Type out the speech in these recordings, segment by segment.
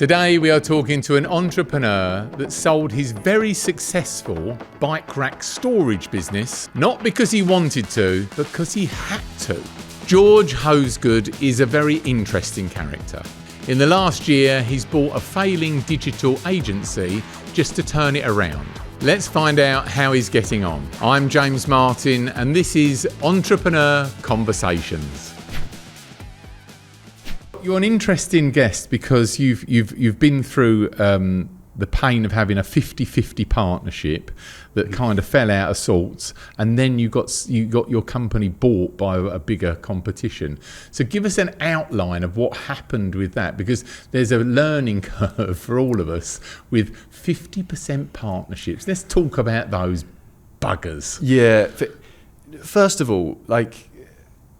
Today we are talking to an entrepreneur that sold his very successful bike rack storage business, not because he wanted to, but because he had to. George Hosegood is a very interesting character. In the last year, he's bought a failing digital agency just to turn it around. Let's find out how he's getting on. I'm James Martin, and this is Entrepreneur Conversations. You're an interesting guest because you've been through the pain of having a 50-50 partnership that kind of fell out of sorts, and then you got your company bought by a bigger competition. So give us an outline of what happened with that, because there's a learning curve for all of us with 50% partnerships. Let's talk about those buggers. Yeah. First of all,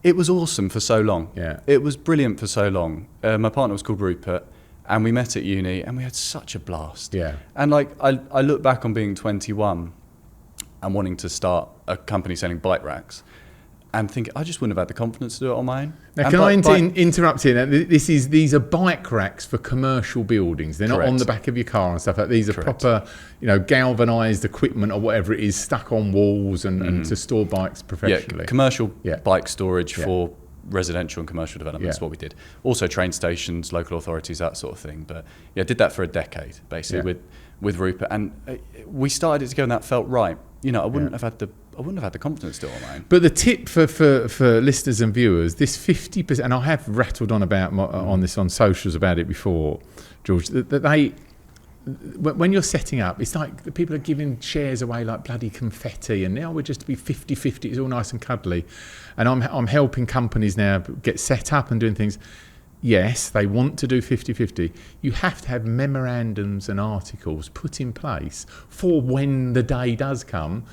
it was awesome for so long. Yeah. It was brilliant for so long. My partner was called Rupert, and we met at uni, and we had such a blast. Yeah. And I look back on being 21 and wanting to start a company selling bike racks, and think I just wouldn't have had the confidence to do it on my own. Now, can I interrupt here? These are bike racks for commercial buildings. They're not on the back of your car and stuff like that. These are proper, galvanised equipment or whatever it is, stuck on walls and to store bikes professionally. Yeah, commercial bike storage for residential and commercial development. That's what we did. Also train stations, local authorities, that sort of thing. But yeah, did that for a decade basically with Rupert, and we started it together, and that felt right. I wouldn't have had the confidence to do it on my own. But the tip for listeners and viewers, this 50%, and I have rattled on about on socials about it before, George, that when you're setting up, it's like the people are giving shares away like bloody confetti, and now we're just to be 50-50, it's all nice and cuddly. And I'm helping companies now get set up and doing things. Yes, they want to do 50-50. You have to have memorandums and articles put in place for when the day does come.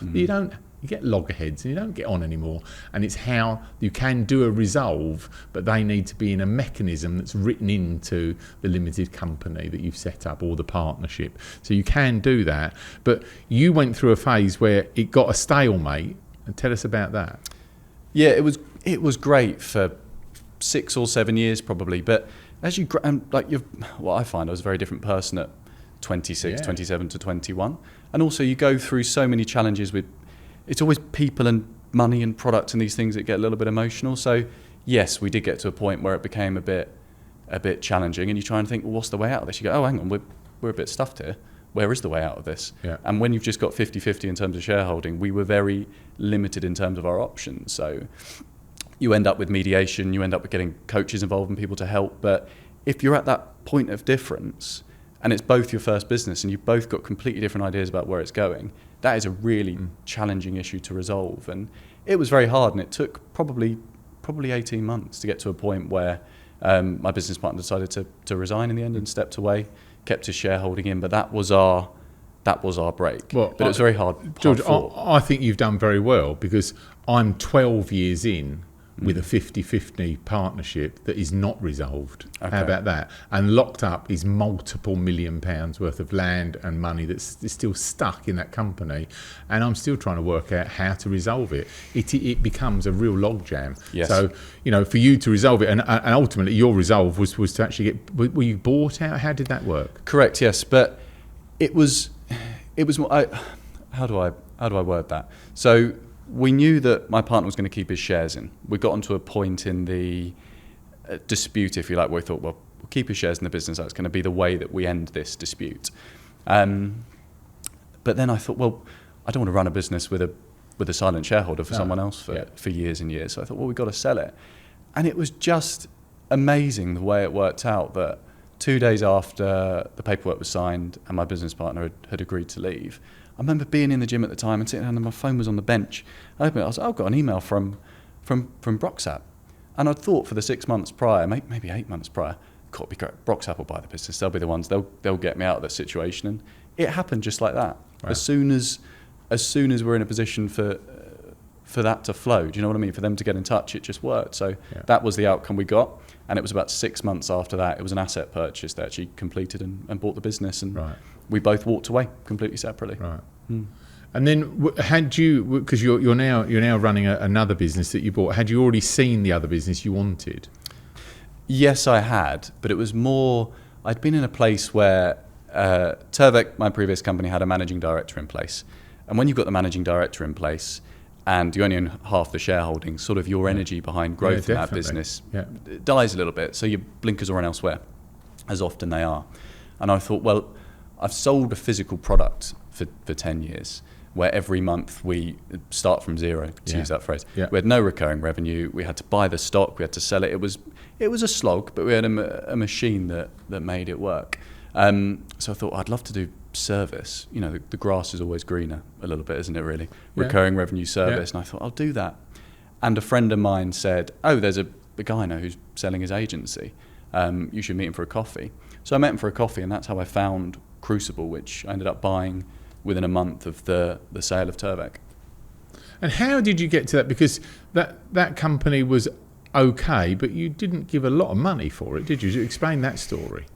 You get loggerheads and you don't get on anymore. And it's how you can do a resolve, but they need to be in a mechanism that's written into the limited company that you've set up or the partnership. So you can do that. But you went through a phase where it got a stalemate. And tell us about that. Yeah, it was great for 6 or 7 years probably, but as you what I find, I was a very different person at 26, 27 to 21, and also you go through so many challenges with, it's always people and money and product and these things that get a little bit emotional. So yes, we did get to a point where it became a bit challenging, and you try and think, well, what's the way out of this? You go, oh, hang on, we're a bit stuffed here. Where is the way out of this? Yeah. And when you've just got 50-50 in terms of shareholding, we were very limited in terms of our options. So you end up with mediation, you end up with getting coaches involved and people to help. But if you're at that point of difference and it's both your first business and you've both got completely different ideas about where it's going, that is a really challenging issue to resolve. And it was very hard, and it took probably 18 months to get to a point where my business partner decided to resign in the end and stepped away, kept his shareholding in, but that was our break. Well, but it was very hard. George, I think you've done very well, because I'm 12 years in with a 50-50 partnership that is not resolved. Okay. How about that? And locked up is multiple £1 million worth of land and money that's still stuck in that company, and I'm still trying to work out how to resolve it. It becomes a real logjam. Yes. So, for you to resolve it, and ultimately your resolve was to actually get, were you bought out? How did that work? Correct, yes. But it was more, how do I word that? So we knew that my partner was going to keep his shares in. We got onto a point in the dispute, if you like, where we thought, well, we'll keep his shares in the business. That's going to be the way that we end this dispute. But then I thought, well, I don't want to run a business with a silent shareholder for someone else for years and years. So I thought, well, we've got to sell it. And it was just amazing the way it worked out, that 2 days after the paperwork was signed and my business partner had agreed to leave, I remember being in the gym at the time and sitting down, and my phone was on the bench. I opened it, I was like, I've got an email from Broxap. And I'd thought for the 6 months prior, maybe 8 months prior, God, be great. Broxap will buy the business. They'll be the ones, they'll get me out of this situation. And it happened just like that. Right. As soon as we're in a position for that to flow, do you know what I mean? For them to get in touch, it just worked. So that was the outcome we got. And it was about 6 months after that, it was an asset purchase that actually completed and bought the business. And we both walked away completely separately. Right. And then had you, because you're now running another business that you bought, had you already seen the other business you wanted? Yes, I had, but it was more, I'd been in a place where Turvec, my previous company, had a managing director in place. And when you've got the managing director in place and you only own half the shareholding, sort of your energy behind growth in that business dies a little bit. So your blinkers are on elsewhere, as often they are. And I thought, well, I've sold a physical product for 10 years, where every month we start from zero, to use that phrase. We had no recurring revenue. We had to buy the stock. We had to sell it. It was a slog, but we had a machine that made it work. So I thought, I'd love to do service. You know, the grass is always greener a little bit, isn't it, really? Recurring revenue service. And I thought, I'll do that. And a friend of mine said, oh, there's a guy I know who's selling his agency. You should meet him for a coffee. So I met him for a coffee, and that's how I found Crucible, which I ended up buying within a month of the sale of Turvec. And how did you get to that? Because that company was okay, but you didn't give a lot of money for it, did you? Explain that story.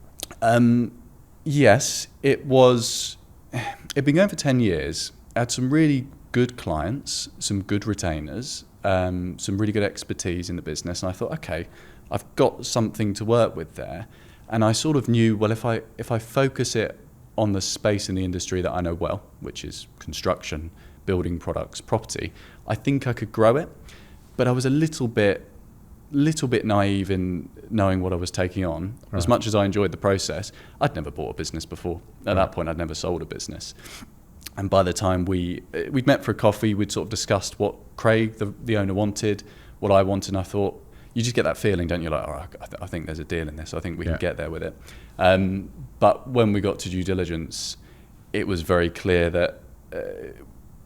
Yes, it was. It'd been going for 10 years. I had some really good clients, some good retainers, some really good expertise in the business, and I thought, okay, I've got something to work with there. And I sort of knew, well, if I focus it on the space in the industry that I know well, which is construction, building products, property, I think I could grow it. But I was a little bit naive in knowing what I was taking on. Right. As much as I enjoyed the process, I'd never bought a business before. At that point, I'd never sold a business. And by the time we'd met for a coffee, we'd sort of discussed what Craig, the owner, wanted, what I wanted, and I thought, you just get that feeling, don't you? Like, oh, I think there's a deal in this. I think we can get there with it. But when we got to due diligence, it was very clear that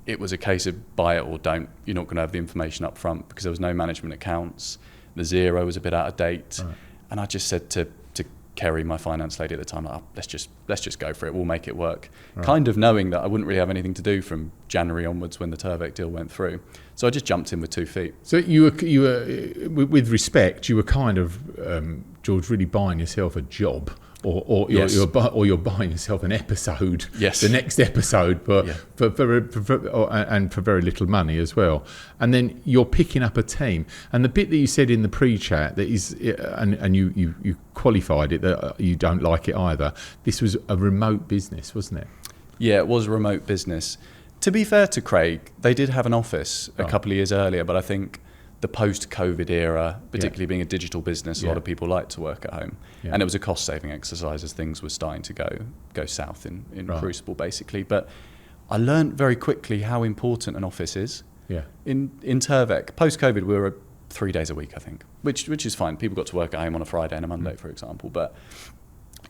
it was a case of buy it or don't. You're not going to have the information up front because there was no management accounts. The zero was a bit out of date. Right. And I just said to Kerry, my finance lady at the time, like, oh, let's just go for it. We'll make it work. Right. Kind of knowing that I wouldn't really have anything to do from January onwards when the Turvec deal went through. So I just jumped in with 2 feet. So you were with respect, you were kind of, George, really buying yourself a job. Or you're buying yourself an episode, the next episode, for very little money as well. And then you're picking up a team. And the bit that you said in the pre-chat that is, and you qualified it that you don't like it either. This was a remote business, wasn't it? Yeah, it was a remote business. To be fair to Craig, they did have an office a couple of years earlier, but I think the post-COVID era, particularly being a digital business, a lot of people like to work at home. Yeah. And it was a cost-saving exercise as things were starting to go south in Crucible, basically. But I learned very quickly how important an office is. Yeah. In Turvec, post-COVID, we were 3 days a week, I think, which is fine. People got to work at home on a Friday and a Monday, for example. But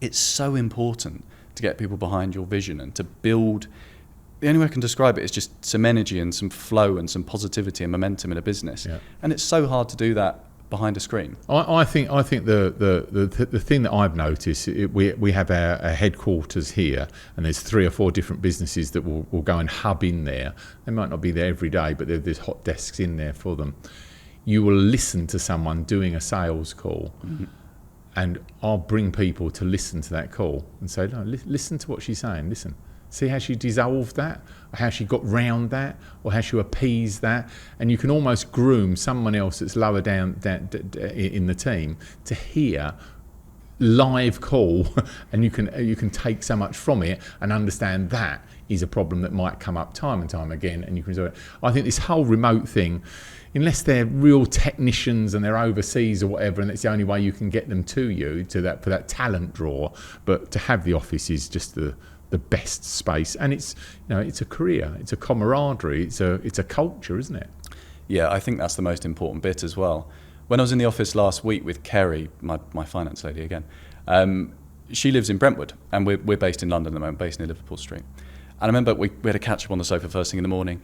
it's so important to get people behind your vision and to build. The only way I can describe it is just some energy and some flow and some positivity and momentum in a business. Yeah. And it's so hard to do that behind a screen. I think the thing that I've noticed, we have our headquarters here, and there's 3 or 4 different businesses that will go and hub in there. They might not be there every day, but there's hot desks in there for them. You will listen to someone doing a sales call, and I'll bring people to listen to that call and say, no, listen to what she's saying, listen. See how she dissolved that, or how she got round that, or how she appeased that. And you can almost groom someone else that's lower down in the team to hear live call, and you can take so much from it and understand that is a problem that might come up time and time again, and you can resolve it. I think this whole remote thing, unless they're real technicians and they're overseas or whatever, and it's the only way you can get them to you for that talent draw, but to have the office is just the best space, and it's a career, it's a camaraderie, it's a culture, isn't it? Yeah, I think that's the most important bit as well. When I was in the office last week with Kerry, my finance lady again, she lives in Brentwood, and we're based in London at the moment, based near Liverpool Street. And I remember we had a catch up on the sofa first thing in the morning,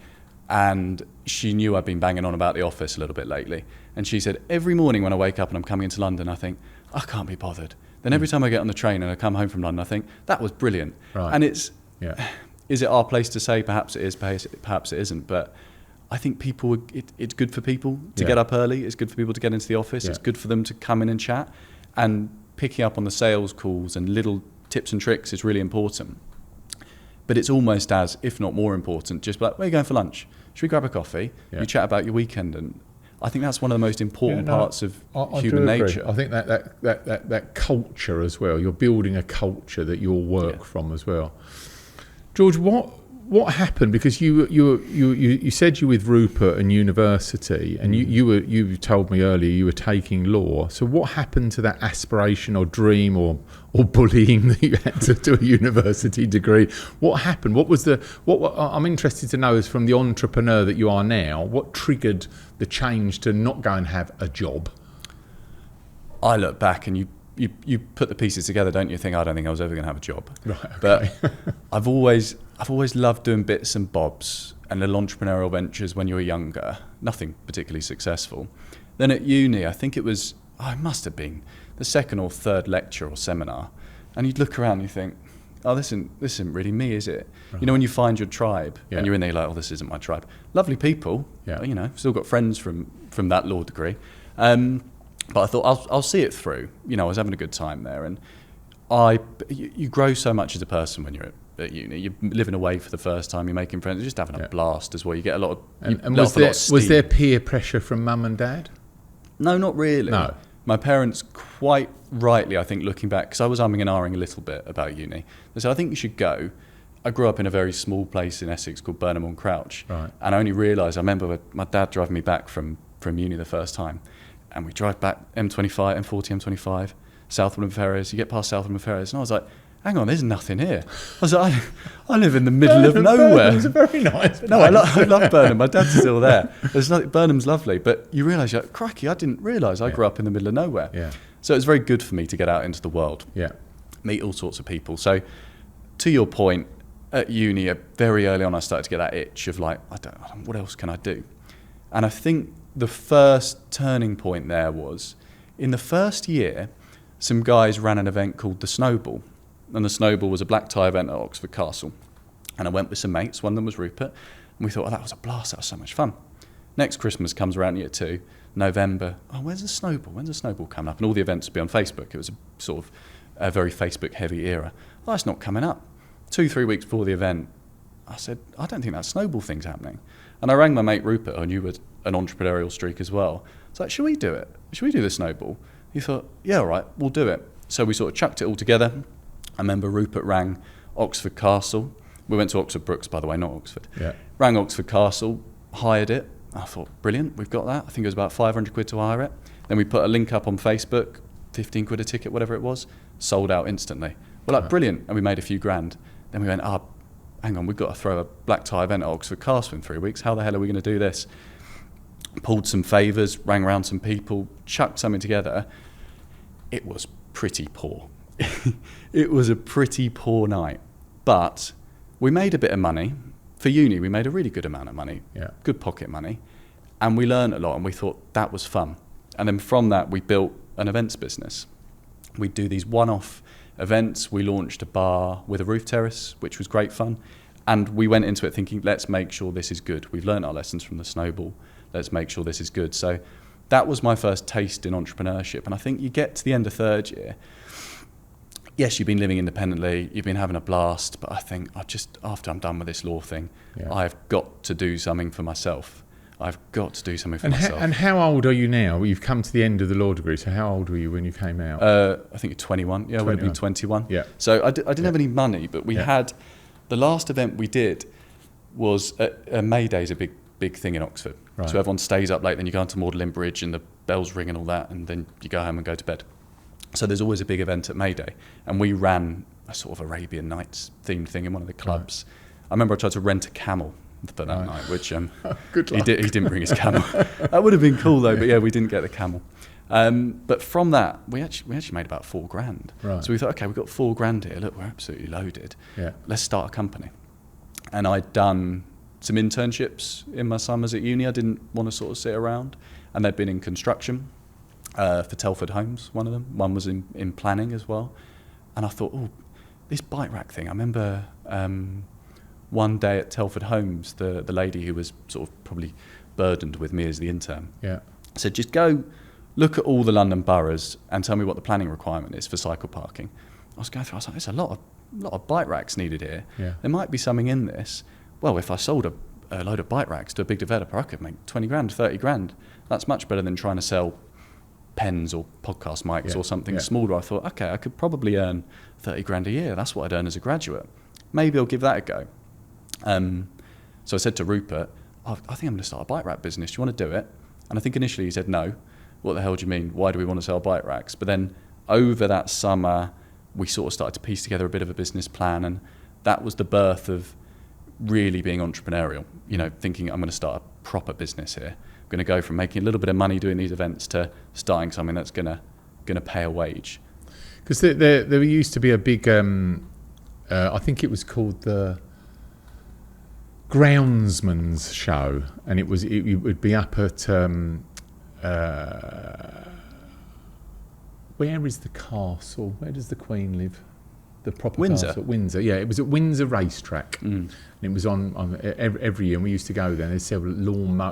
and she knew I'd been banging on about the office a little bit lately, and she said, every morning when I wake up and I'm coming into London, I think, I can't be bothered. Then every time I get on the train and I come home from London, I think, that was brilliant. Right. And is it our place to say, perhaps it is, perhaps it isn't, but I think it's good for people to get up early, it's good for people to get into the office, it's good for them to come in and chat, and picking up on the sales calls and little tips and tricks is really important. But it's almost as, if not more important, just like, where are you going for lunch? Should we grab a coffee? Yeah. You chat about your weekend, and I think that's one of the most important parts of I human do agree. nature. I think that culture as well. You're building a culture that you'll work from as well. George, what happened? Because you said you were with Rupert and university, and you told me earlier you were taking law. So what happened to that aspiration or dream or bullying that you had to do a university degree? What happened? What I'm interested to know is, from the entrepreneur that you are now, what triggered the change to not go and have a job? I look back and you put the pieces together, don't you? Think, I don't think I was ever going to have a job. Right. Okay. But I've always loved doing bits and bobs and little entrepreneurial ventures when you were younger. Nothing particularly successful. Then at uni, I think it must have been the second or third lecture or seminar, and you'd look around and you think, oh, this isn't really me, is it? Right. You know, when you find your tribe and you're in there, you're like, oh, this isn't my tribe. Lovely people, you know, still got friends from that law degree. But I thought I'll see it through. You know, I was having a good time there, and you grow so much as a person when you're at uni. You're living away for the first time. You're making friends. You're just having a blast as well. You get a lot of. And was there peer pressure from mum and dad? No, not really. No. My parents, quite rightly, I think, looking back, because I was umming and ahhing a little bit about uni. They said, I think you should go. I grew up in a very small place in Essex called Burnham on Crouch, right. And I only realised. I remember my dad driving me back from uni the first time. And we drive back M25, M40, M25, Southwold and Ferrers. You get past Southwold and Ferrers, and I was like, hang on, there's nothing here. I was like, I live in the middle of nowhere. Burnham's a very nice place. No, I love Burnham. My dad's still there. Burnham's lovely. But you realise, like, crikey, I didn't realise I grew up in the middle of nowhere. Yeah. So it was very good for me to get out into the world, meet all sorts of people. So to your point, at uni, very early on, I started to get that itch of like, what else can I do? And I think the first turning point there was, in the first year, some guys ran an event called the Snowball. And the Snowball was a black tie event at Oxford Castle. And I went with some mates, one of them was Rupert, and we thought, oh, that was a blast, that was so much fun. Next Christmas comes around, year 2, November, oh, when's the Snowball? When's the Snowball coming up? And all the events would be on Facebook. It was a sort of a very Facebook-heavy era. Oh, it's not coming up. 2-3 weeks before the event, I said, I don't think that Snowball thing's happening. And I rang my mate Rupert, who knew an entrepreneurial streak as well. It's like, should we do it? Should we do the Snowball? He thought, yeah, all right, we'll do it. So we sort of chucked it all together. I remember Rupert rang Oxford Castle. We went to Oxford Brookes, by the way, not Oxford. Yeah. Rang Oxford Castle, hired it. I thought, brilliant, we've got that. I think it was about 500 quid to hire it. Then we put a link up on Facebook, 15 quid a ticket, whatever it was, sold out instantly. We're like, brilliant, and we made a few grand. Then we went, hang on, we've got to throw a black tie event at Oxford Castle in 3 weeks. How the hell are we going to do this? Pulled some favours, rang around some people, chucked something together. It was pretty poor. It was a pretty poor night. But we made a bit of money. For uni, we made a really good amount of money, good pocket money. And we learned a lot, and we thought that was fun. And then from that, we built an events business. We'd do these one-off events. We launched a bar with a roof terrace, which was great fun. And we went into it thinking, let's make sure this is good. We've learned our lessons from the Snowball. Let's make sure this is good. So that was my first taste in entrepreneurship. And I think you get to the end of third year, yes, you've been living independently, you've been having a blast, but I think after I'm done with this law thing, I've got to do something for myself. I've got to do something for myself. And how old are you now? Well, you've come to the end of the law degree, so how old were you when you came out? I think you're 21. Yeah, I would have been 21. Yeah. So I didn't have any money, but we had, the last event we did was, May Day's a big thing in Oxford. Right. So everyone stays up late, then you go onto Magdalen Bridge and the bells ring and all that, and then you go home and go to bed. So there's always a big event at May Day, and we ran a sort of Arabian Nights themed thing in one of the clubs. Right. I remember I tried to rent a camel for that night, which he didn't bring his camel. That would have been cool though, but yeah, we didn't get the camel. But from that, we actually made about $4,000. Right. So we thought, okay, we've got $4,000 here. Look, we're absolutely loaded. Yeah. Let's start a company. And I'd done some internships in my summers at uni. I didn't want to sort of sit around, and they'd been in construction. For Telford Homes, one of them. One was in planning as well. And I thought, oh, this bike rack thing. I remember one day at Telford Homes, the lady who was sort of probably burdened with me as the intern said, just go look at all the London boroughs and tell me what the planning requirement is for cycle parking. I was going through, I was like, there's a lot of bike racks needed here. Yeah. There might be something in this. Well, if I sold a load of bike racks to a big developer, I could make 20 grand, 30 grand. That's much better than trying to sell pens or podcast mics or something smaller. I thought, okay, I could probably earn 30 grand a year. That's what I'd earn as a graduate. Maybe I'll give that a go. So I said to Rupert, I think I'm going to start a bike rack business. Do you want to do it? And I think initially he said, no. What the hell do you mean? Why do we want to sell bike racks? But then over that summer, we sort of started to piece together a bit of a business plan, and that was the birth of really being entrepreneurial, thinking I'm going to start a proper business here. I'm going to go from making a little bit of money doing these events to starting something that's going to pay a wage. Because there used to be a big, I think it was called the Groundsman's Show, and it would be up at where is the castle? Where does the Queen live? The proper Windsor. castle, Windsor. Yeah, it was at Windsor Racetrack. And it was on every year, and we used to go there. And there's several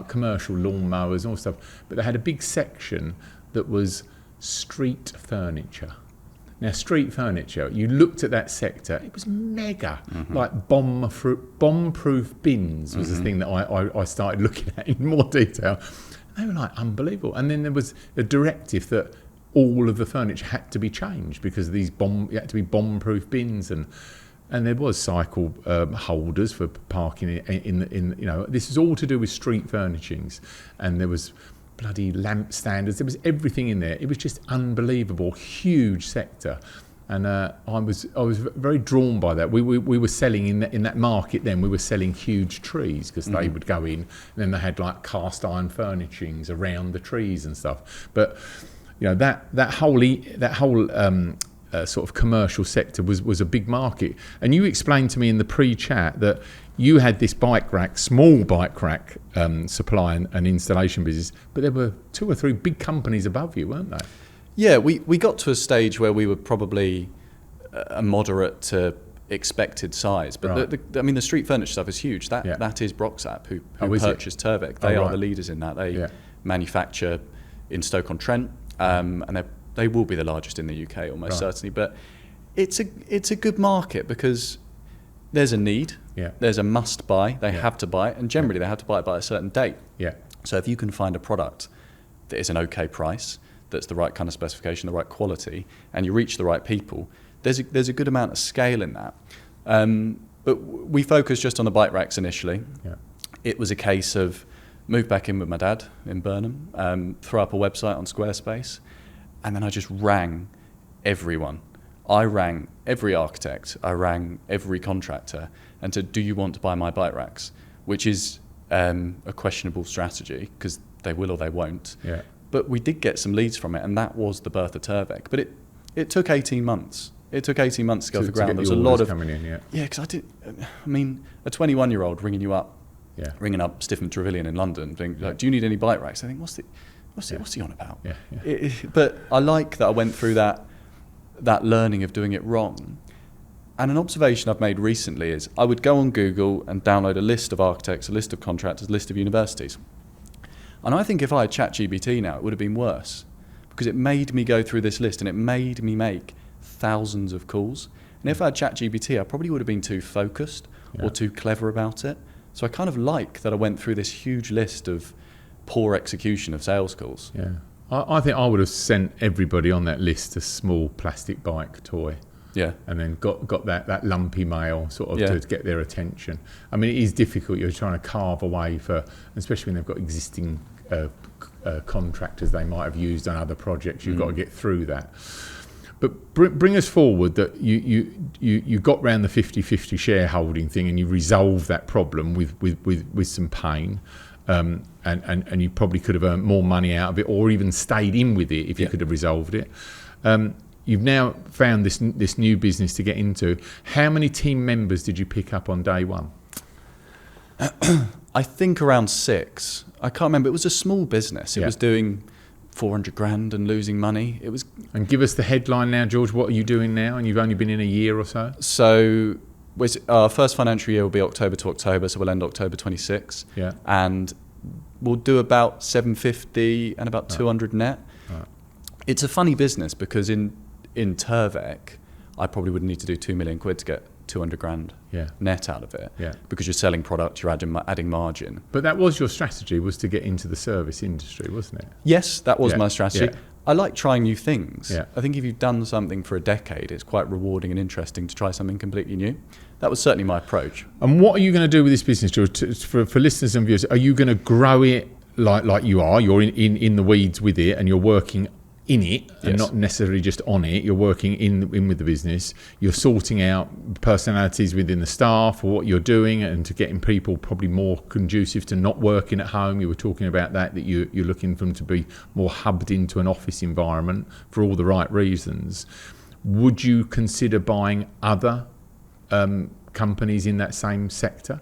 commercial lawnmowers and all stuff, but they had a big section that was street furniture. Now, street furniture, you looked at that sector, it was mega. Like bomb-proof bins was the thing that I started looking at in more detail. They were like unbelievable. And then there was a directive that all of the furniture had to be changed because of these it had to be bomb-proof bins, and there was cycle holders for parking in this is all to do with street furnishings, and there was bloody lamp standards. There was everything in there. It was just unbelievable, huge sector, and I was very drawn by that. We were selling in that market then. We were selling huge trees because they would go in, and then they had like cast iron furnishings around the trees and stuff. But that whole sort of commercial sector was a big market. And you explained to me in the pre-chat that you had this small bike rack supply and installation business, but there were 2 or 3 big companies above you, weren't there? Yeah, we got to a stage where we were probably a moderate to expected size, but right. The street furniture stuff is huge. That is Broxap who purchased Turvec. They are the leaders in that. They manufacture in Stoke-on-Trent. And they will be the largest in the UK almost certainly. But it's a good market because there's a need, there's a must buy, they have to buy it, and generally they have to buy it by a certain date. So if you can find a product that is an okay price, that's the right kind of specification, the right quality, and you reach the right people, there's a good amount of scale in that. But we focused just on the bike racks initially. It was a case of moved back in with my dad in Burnham, threw up a website on Squarespace, and then I just rang everyone. I rang every architect, I rang every contractor, and said, do you want to buy my bike racks? Which is a questionable strategy, because they will or they won't. But we did get some leads from it, and that was the birth of Turvec. But it took 18 months. It took 18 months to go off the ground. There was a lot of coming in, because a 21-year-old ringing you up, ringing up Stifford Trevelyan in London, being like, do you need any bike racks? I think, what's he on about? But I like that I went through that learning of doing it wrong. And an observation I've made recently is I would go on Google and download a list of architects, a list of contractors, a list of universities. And I think if I had ChatGPT now, it would have been worse, because it made me go through this list and it made me make thousands of calls. And if I had ChatGPT, I probably would have been too focused or too clever about it. So I kind of like that I went through this huge list of poor execution of sales calls. I think I would have sent everybody on that list a small plastic bike toy. And then got that lumpy mail sort of to get their attention. I mean, it is difficult. You're trying to carve away for, especially when they've got existing contractors they might have used on other projects. You've got to get through that. But bring us forward that you got round the 50-50 shareholding thing, and you resolved that problem with some pain, and you probably could have earned more money out of it, or even stayed in with it if you could have resolved it. You've now found this new business to get into. How many team members did you pick up on day one? I think around 6. I can't remember. It was a small business. It was doing 400 grand and losing money. It was. And give us the headline now, George. What are you doing now? And you've only been in a year or so. So our first financial year will be October to October, so we'll end October 26. And we'll do about 750 and about 200 net. It's a funny business because in Turvec, I probably would need to do 2 million quid to get 200 grand net out of it, because you're selling product, you're adding margin. But that was your strategy, was to get into the service industry, wasn't it? Yes, that was my strategy. Yeah. I like trying new things. Yeah. I think if you've done something for a decade, it's quite rewarding and interesting to try something completely new. That was certainly my approach. And what are you going to do with this business, George? For listeners and viewers, are you going to grow it like you are? You're in the weeds with it, and you're working in it, and not necessarily just on it. You're working in with the business. You're sorting out personalities within the staff, or what you're doing, and to getting people probably more conducive to not working at home. You were talking about that you're looking for them to be more hubbed into an office environment for all the right reasons. Would you consider buying other companies in that same sector?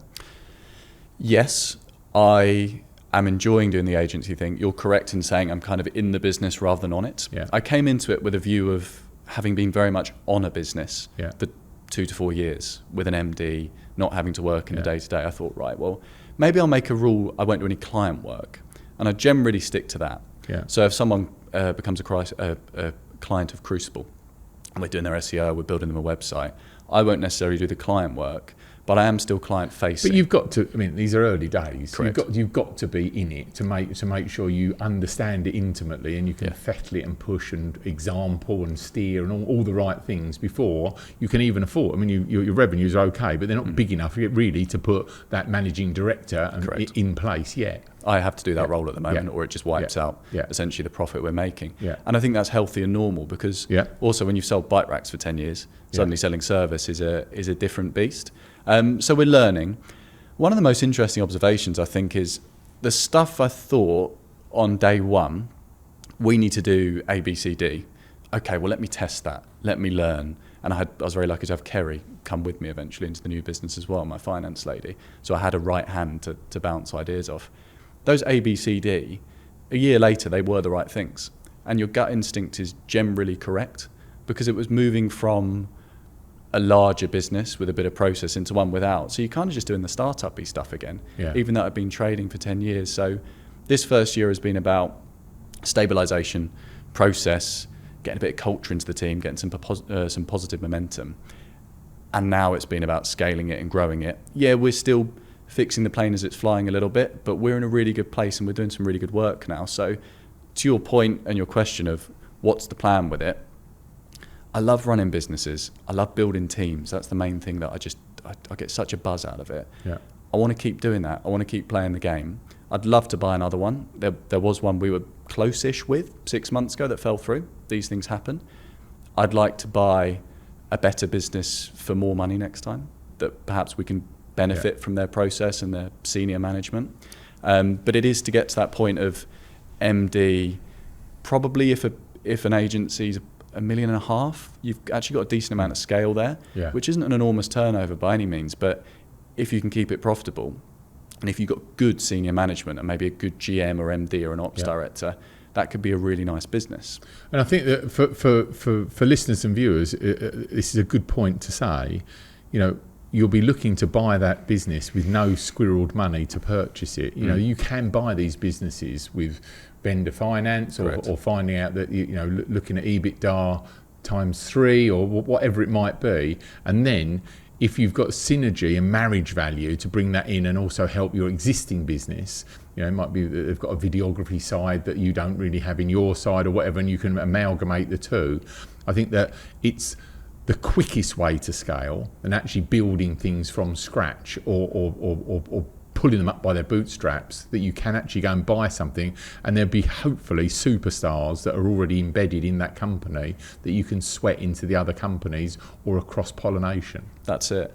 Yes, I am enjoying doing the agency thing. You're correct in saying I'm kind of in the business rather than on it. Yeah. I came into it with a view of having been very much on a business for 2 to 4 years with an MD, not having to work in the day-to-day. I thought, right, well, maybe I'll make a rule I won't do any client work. And I generally stick to that. Yeah. So if someone becomes a client of Crucible, and we're doing their SEO, we're building them a website, I won't necessarily do the client work, but I am still client facing. But you've got to, I mean, these are early days. Correct. You've got to be in it to make sure you understand it intimately, and you can fettle it and push and example and steer and all the right things before you can even afford. I mean, your revenues are okay, but they're not big enough really to put that managing director in place yet. I have to do that role at the moment, or it just wipes out essentially the profit we're making. Yeah. And I think that's healthy and normal, because also when you've sold bike racks for 10 years, suddenly selling service is a different beast. So we're learning. One of the most interesting observations, I think, is the stuff I thought on day one, we need to do A, B, C, D. Okay, well, let me test that. Let me learn. And I was very lucky to have Kerry come with me eventually into the new business as well, my finance lady. So I had a right hand to bounce ideas off. Those A, B, C, D, a year later, they were the right things. And your gut instinct is generally correct, because it was moving from a larger business with a bit of process into one without. So you're kind of just doing the startup-y stuff again, even though I've been trading for 10 years. So this first year has been about stabilization, process, getting a bit of culture into the team, getting some positive momentum. And now it's been about scaling it and growing it. Yeah, we're still fixing the plane as it's flying a little bit, but we're in a really good place and we're doing some really good work now. So to your point and your question of what's the plan with it, I love running businesses. I love building teams. That's the main thing that I get such a buzz out of it. Yeah. I want to keep doing that. I want to keep playing the game. I'd love to buy another one. There was one we were close-ish with 6 months ago that fell through. These things happen. I'd like to buy a better business for more money next time, that perhaps we can benefit from their process and their senior management. But it is to get to that point of MD, probably if an agency's $1.5 million, you've actually got a decent amount of scale there, which isn't an enormous turnover by any means, but if you can keep it profitable, and if you've got good senior management and maybe a good GM or MD or an ops director, that could be a really nice business. And I think that for listeners and viewers, this is a good point to say, you'll be looking to buy that business with no squirreled money to purchase it. You can buy these businesses with vendor finance or finding out that, looking at EBITDA ×3 or whatever it might be. And then if you've got synergy and marriage value to bring that in and also help your existing business, it might be that they've got a videography side that you don't really have in your side or whatever, and you can amalgamate the two. I think that it's the quickest way to scale and actually building things from scratch or pulling them up by their bootstraps, that you can actually go and buy something and there'll be hopefully superstars that are already embedded in that company that you can sweat into the other companies or a cross-pollination. That's it.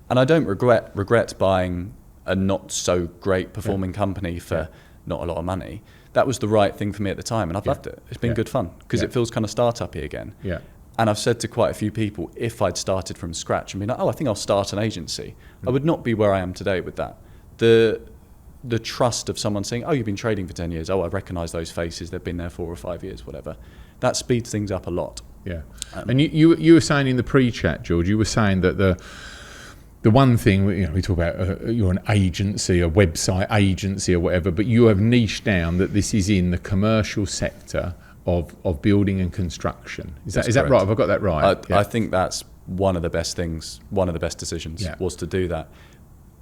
And I don't regret buying a not so great performing company for not a lot of money. That was the right thing for me at the time, and I've loved it. It's been good fun because it feels kind of startup-y again. Yeah. And I've said to quite a few people, if I'd started from scratch and been like, I think I'll start an agency, I would not be where I am today with that. The trust of someone saying, you've been trading for 10 years, I recognise those faces, they've been there 4 or 5 years, whatever. That speeds things up a lot. Yeah. And you were saying in the pre-chat, George, you were saying that the one thing, we talk about you're an agency, a website agency or whatever, but you have niched down that this is in the commercial sector of building and construction. Is that correct. right? Have I got that right? I think that's one of the best things, one of the best decisions was to do that.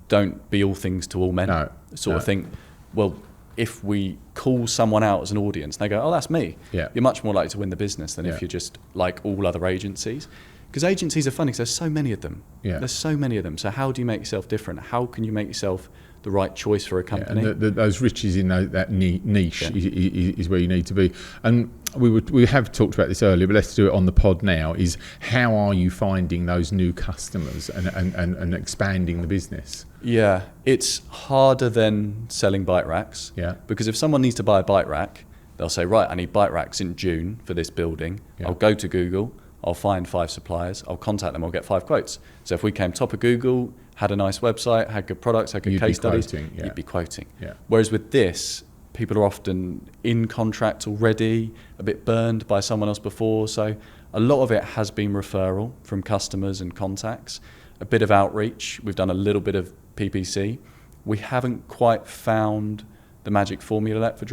Don't be all things to all men. Of think, well, if we call someone out as an audience and they go, oh, that's me, you're much more likely to win the business than if you're just like all other agencies. Because agencies are funny because there's so many of them. There's so many of them. So how do you make yourself different? How can you make yourself the right choice for a company? And those riches in that niche is where you need to be. And we have talked about this earlier, but let's do it on the pod now, is how are you finding those new customers and expanding the business? Yeah, it's harder than selling bike racks. Because if someone needs to buy a bike rack, they'll say, right, I need bike racks in June for this building. I'll go to Google, I'll find 5 suppliers, I'll contact them, I'll get 5 quotes. So if we came top of Google, had a nice website, had good products, had good case studies, you'd be quoting. Whereas with this, people are often in contract already, a bit burned by someone else before. So a lot of it has been referral from customers and contacts, a bit of outreach. We've done a little bit of PPC. We haven't quite found the magic formula for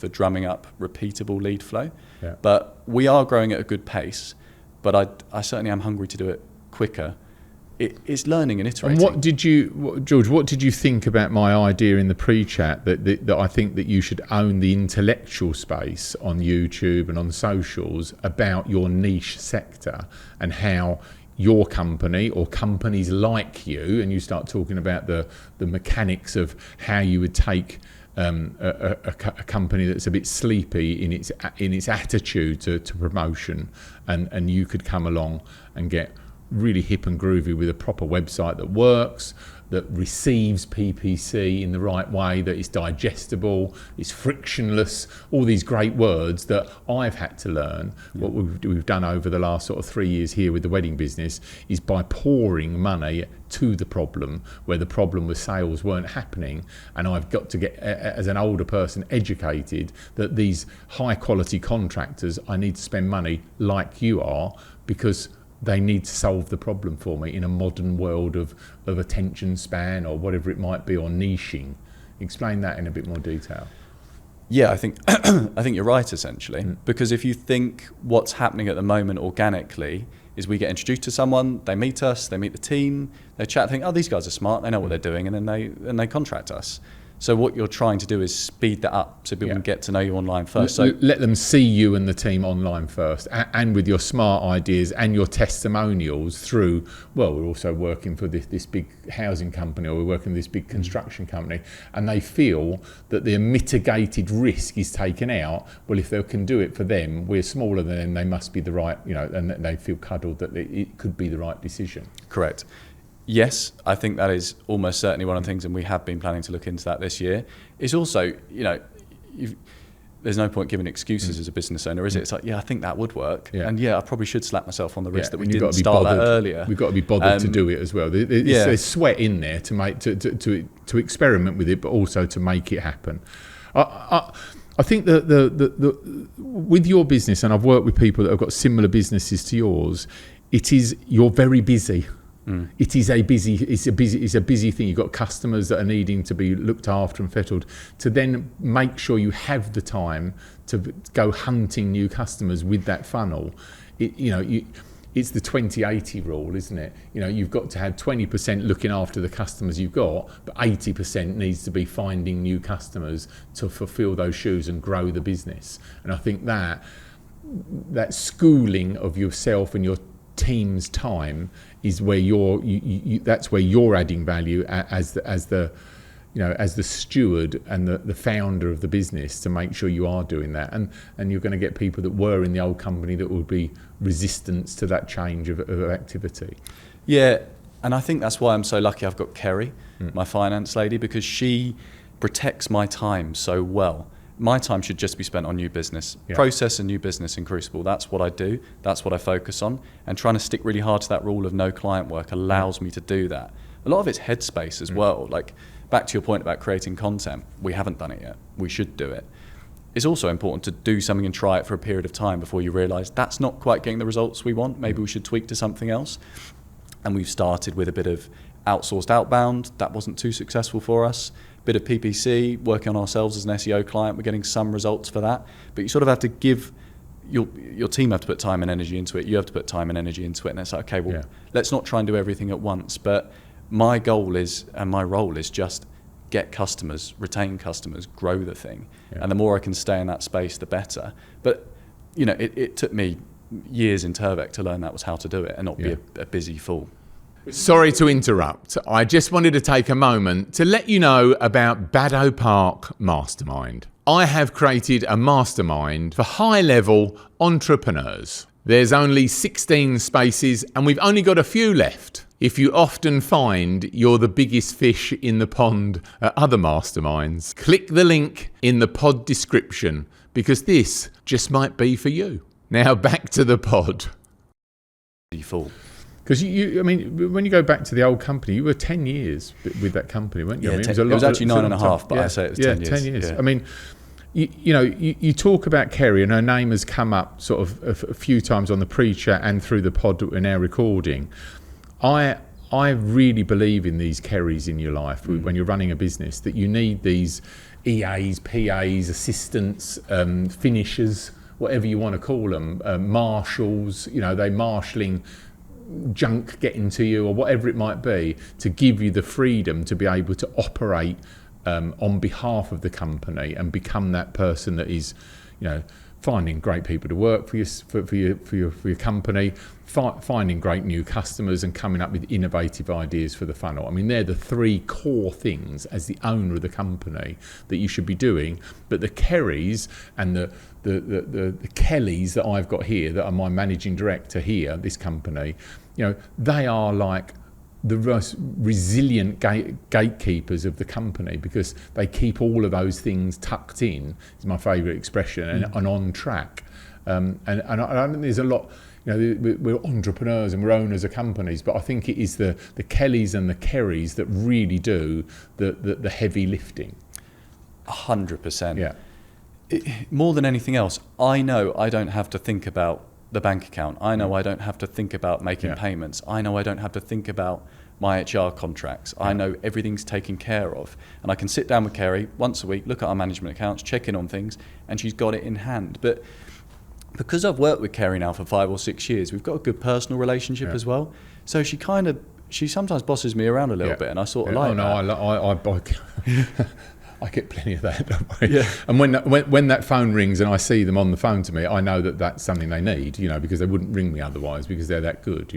drumming up repeatable lead flow. But we are growing at a good pace, but I certainly am hungry to do it quicker. It's learning and iterating. And George, what did you think about my idea in the pre-chat that I think that you should own the intellectual space on YouTube and on socials about your niche sector and how your company or companies like you, and you start talking about the mechanics of how you would take a company that's a bit sleepy in its attitude to promotion, and you could come along and get really hip and groovy with a proper website that works, that receives PPC in the right way, that is digestible, is frictionless, all these great words that I've had to learn. What we've done over the last sort of 3 years here with the wedding business is by pouring money to the problem where the problem with sales weren't happening, and I've got to get, as an older person, educated that these high quality contractors, I need to spend money like you are, because they need to solve the problem for me in a modern world of attention span or whatever it might be, or niching. Explain that in a bit more detail. Yeah, I think you're right, essentially, because if you think what's happening at the moment organically is we get introduced to someone, they meet us, they meet the team, they chat, think, oh, these guys are smart, they know what they're doing, and then they contract us. So what you're trying to do is speed that up so people can get to know you online first. So let them see you and the team online first, and with your smart ideas and your testimonials through, well, we're also working for this big housing company, or we're working with this big construction company, and they feel that their mitigated risk is taken out. Well, if they can do it for them, we're smaller than them, they must be the right, and they feel cuddled that it could be the right decision. Correct. Yes, I think that is almost certainly one of the things, and we have been planning to look into that this year. It's also, there's no point giving excuses as a business owner, is it? It's like, yeah, I think that would work. And I probably should slap myself on the wrist that we didn't start that earlier. We've got to be bothered to do it as well. There's sweat in there to make to experiment with it, but also to make it happen. I think that with your business, and I've worked with people that have got similar businesses to yours, you're very busy. It's a busy thing. You've got customers that are needing to be looked after and fettled. To then make sure you have the time to go hunting new customers with that funnel, it's the 20-80 rule, isn't it? You've got to have 20% looking after the customers you've got, but 80% needs to be finding new customers to fulfill those shoes and grow the business. And I think that schooling of yourself and your team's time is where that's where you're adding value as the steward and the founder of the business, to make sure you are doing that, and you're going to get people that were in the old company that would be resistant to that change of activity. Yeah, and I think that's why I'm so lucky I've got Kerry, my finance lady, because she protects my time so well. My time should just be spent on new business, process and new business in Crucible. That's what I do. That's what I focus on. And trying to stick really hard to that rule of no client work allows me to do that. A lot of it's headspace as well. Like, back to your point about creating content, we haven't done it yet. We should do it. It's also important to do something and try it for a period of time before you realise that's not quite getting the results we want. Maybe we should tweak to something else. And we've started with a bit of outsourced outbound. That wasn't too successful for us. bit of PPC, working on ourselves as an SEO client. We're getting some results for that. But you sort of have to give, your team have to put time and energy into it. You have to put time and energy into it. And it's like, okay, well, let's not try and do everything at once. But my goal is, and my role is just get customers, retain customers, grow the thing. Yeah. And the more I can stay in that space, the better. But, you know, it took me years in Turvec to learn that was how to do it and not be a busy fool. Sorry to interrupt. I just wanted to take a moment to let you know about Baddow Park Mastermind. I have created a mastermind for high-level entrepreneurs. There's only 16 spaces and we've only got a few left. If you often find you're the biggest fish in the pond at other masterminds, click the link in the pod description because this just might be for you. Now back to the pod. Full. Because I mean, when you go back to the old company, you were 10 years with that company, weren't you? Yeah, I mean, it was actually 9.5, but I say it was 10 years. 10 years. Yeah. I mean, you talk about Kerry, and her name has come up sort of a few times on the pre-chat and through the pod that we're now recording. I really believe in these Kerrys in your life when you're running a business, that you need these EAs, PAs, assistants, finishers, whatever you want to call them, marshals, they marshalling junk getting to you or whatever it might be, to give you the freedom to be able to operate on behalf of the company and become that person that is, finding great people to work for your company, finding great new customers and coming up with innovative ideas for the funnel. I mean, they're the three core things as the owner of the company that you should be doing. But the Kerrys and the Kellys that I've got here, that are my managing director here, this company, they are like the most resilient gatekeepers of the company, because they keep all of those things tucked in, is my favourite expression, and on track. And I think there's a lot, we're entrepreneurs and we're owners of companies, but I think it is the Kellys and the Kerrys that really do the heavy lifting. 100%. Yeah. More than anything else, I know I don't have to think about the bank account. I know I don't have to think about making payments. I know I don't have to think about my HR contracts. I know everything's taken care of. And I can sit down with Kerry once a week, look at our management accounts, check in on things, and she's got it in hand. But because I've worked with Kerry now for 5 or 6 years, we've got a good personal relationship as well. So she sometimes bosses me around a little bit, and I sort of like that. I get plenty of that, don't worry. Yeah. And when that phone rings and I see them on the phone to me, I know that that's something they need, because they wouldn't ring me otherwise, because they're that good,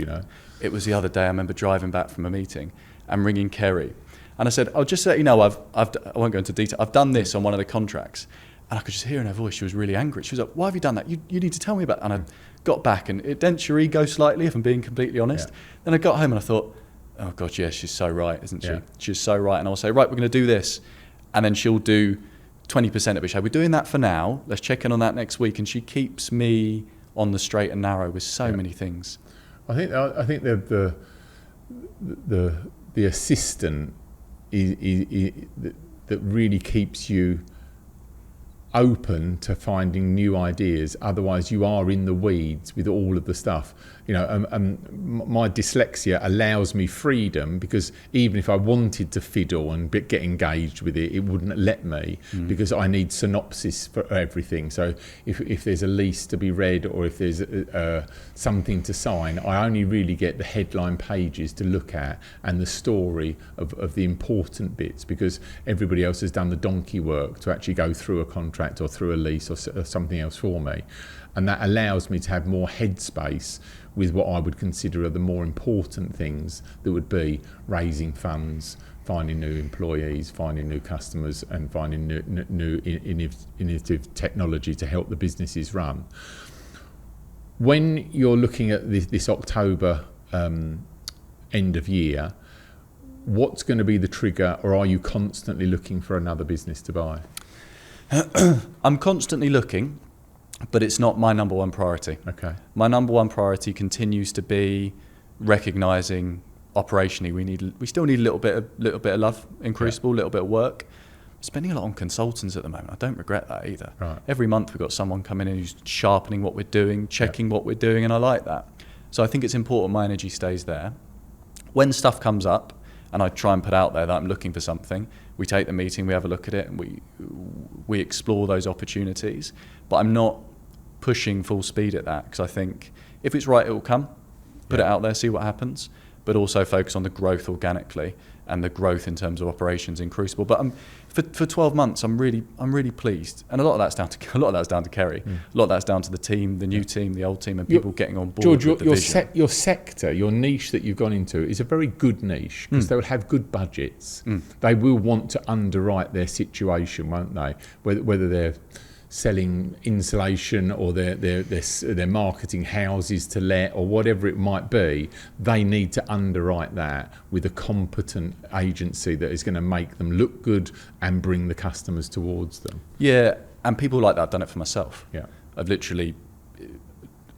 It was the other day, I remember driving back from a meeting and ringing Kerry. And I said, just to let you know, I won't go into detail, I've done this on one of the contracts. And I could just hear in her voice, she was really angry. She was like, why have you done that? You need to tell me about it. And I got back, and it dents your ego slightly, if I'm being completely honest. Yeah. Then I got home and I thought, oh God, yeah, she's so right, isn't she? Yeah. She's so right. And I'll say, right, we're going to do this. And then she'll do 20% of it. We're doing that for now. Let's check in on that next week. And she keeps me on the straight and narrow with so many things. I think the assistant that really keeps you open to finding new ideas. Otherwise, you are in the weeds with all of the stuff. My dyslexia allows me freedom, because even if I wanted to fiddle and get engaged with it, it wouldn't let me, because I need synopsis for everything. So if there's a lease to be read, or if there's something to sign, I only really get the headline pages to look at and the story of the important bits, because everybody else has done the donkey work to actually go through a contract or through a lease or something else for me. And that allows me to have more headspace with what I would consider are the more important things, that would be raising funds, finding new employees, finding new customers, and finding new innovative technology to help the businesses run. When you're looking at this October end of year, what's going to be the trigger, or are you constantly looking for another business to buy? I'm constantly looking, but it's not my number one priority. Okay. My number one priority continues to be recognising operationally we still need a little bit of love in Crucible, a little bit of work. I'm spending a lot on consultants at the moment. I don't regret that either. Right. Every month we've got someone coming in who's sharpening what we're doing, checking what we're doing, and I like that. So I think it's important my energy stays there. When stuff comes up, and I try and put out there that I'm looking for something. We take the meeting, we have a look at it, and we explore those opportunities. But I'm not pushing full speed at that, because I think if it's right, it will come. Put it out there, see what happens, but also focus on the growth organically and the growth in terms of operations in Crucible. But for 12 months, I'm really pleased, and a lot of that's down to Kerry. A lot of that's down to the team, the new team, the old team, and people getting on board. George, with the vision. your sector, your niche that you've gone into is a very good niche, because they will have good budgets. They will want to underwrite their situation, won't they? Whether they're selling insulation or they're marketing houses to let or whatever it might be, they need to underwrite that with a competent agency that is going to make them look good and bring the customers towards them. Yeah, and people like that. I've done it for myself. Yeah, I've literally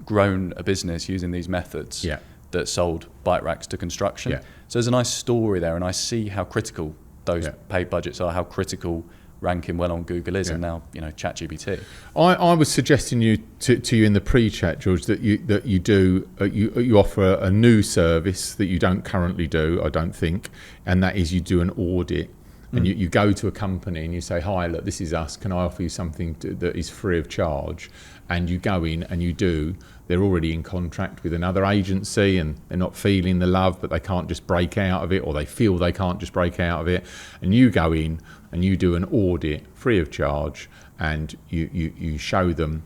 grown a business using these methods that sold bike racks to construction. Yeah. So there's a nice story there, and I see how critical those paid budgets are, how critical ranking well on Google is, and now ChatGPT. I was suggesting to you in the pre-chat, George, that you offer a new service that you don't currently do, I don't think, and that is you do an audit. And you go to a company and you say, hi, look, this is us. Can I offer you something that is free of charge? And you go in and you do. They're already in contract with another agency and they're not feeling the love, but they can't just break out of it, or they feel they can't just break out of it. And you go in and you do an audit free of charge, and you show them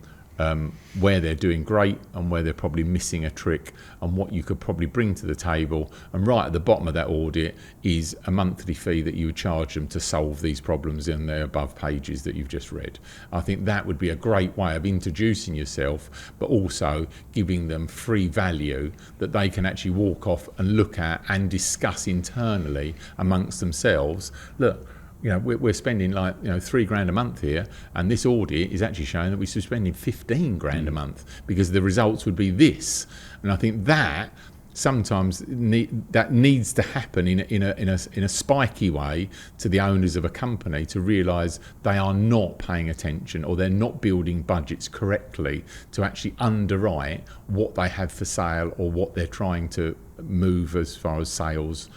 where they're doing great and where they're probably missing a trick, and what you could probably bring to the table. And right at the bottom of that audit is a monthly fee that you would charge them to solve these problems in the above pages that you've just read. I think that would be a great way of introducing yourself, but also giving them free value that they can actually walk off and look at and discuss internally amongst themselves. Look, we're spending like $3,000 a month here, and this audit is actually showing that we should be spending $15,000 a month, because the results would be this. And I think that sometimes that needs to happen in a spiky way to the owners of a company, to realise they are not paying attention, or they're not building budgets correctly to actually underwrite what they have for sale or what they're trying to move as far as sales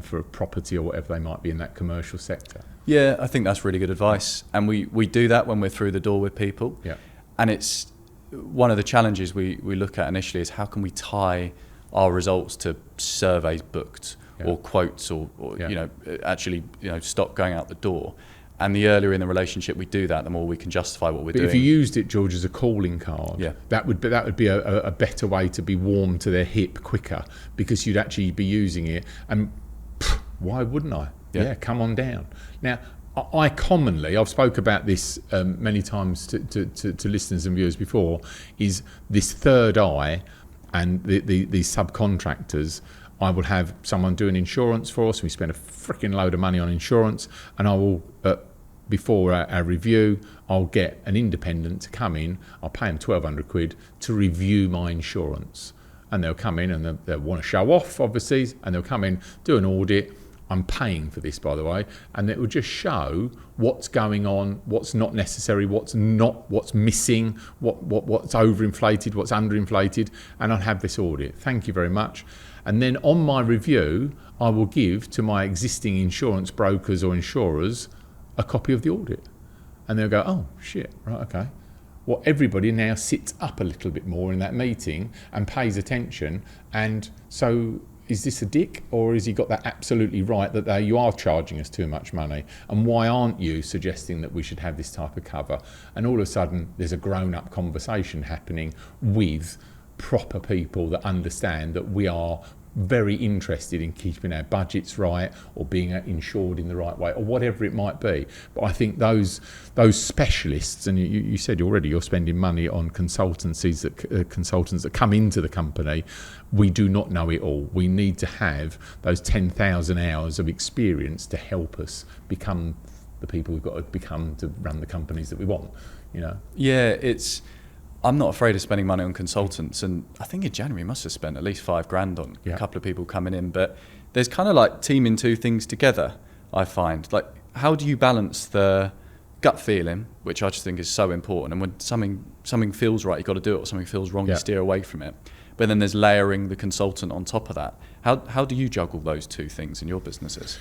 for a property or whatever they might be in that commercial sector. Yeah, I think that's really good advice. And we do that when we're through the door with people. Yeah. And it's one of the challenges we look at initially is how can we tie our results to surveys booked or quotes or actually stock going out the door. And the earlier in the relationship we do that, the more we can justify what we're doing. If you used it, George, as a calling card, that would be a better way to be warm to their hip quicker, because you'd actually be using it. And why wouldn't I? Yeah, come on down. Now, I've spoke about this many times to listeners and viewers before, is this third eye and these subcontractors. I will have someone doing insurance for us. We spend a freaking load of money on insurance, and I will, before our review, I'll get an independent to come in. I'll pay them 1,200 quid to review my insurance. And they'll come in and they'll want to show off, obviously, and they'll come in, do an audit. I'm paying for this, by the way, and it will just show what's going on, what's not necessary, what's missing, what's overinflated, what's underinflated, and I'll have this audit. Thank you very much. And then on my review, I will give to my existing insurance brokers or insurers a copy of the audit, and they'll go, oh shit, right, okay. Well, everybody now sits up a little bit more in that meeting and pays attention, and so is this a dick, or has he got that absolutely right that you are charging us too much money, and why aren't you suggesting that we should have this type of cover? And all of a sudden there's a grown-up conversation happening with proper people that understand that we are very interested in keeping our budgets right, or being insured in the right way, or whatever it might be. But I think those specialists, and you said already you're spending money on consultants that come into the company. We do not know it all. We need to have those 10,000 hours of experience to help us become the people we've got to become to run the companies that we want. Yeah, I'm not afraid of spending money on consultants, and I think in January must have spent at least $5,000 on a couple of people coming in. But there's kind of like teaming two things together, I find. Like, how do you balance the gut feeling, which I just think is so important, and when something feels right, you've got to do it, or something feels wrong, you steer away from it. but then there's layering the consultant on top of that. How do you juggle those two things in your businesses?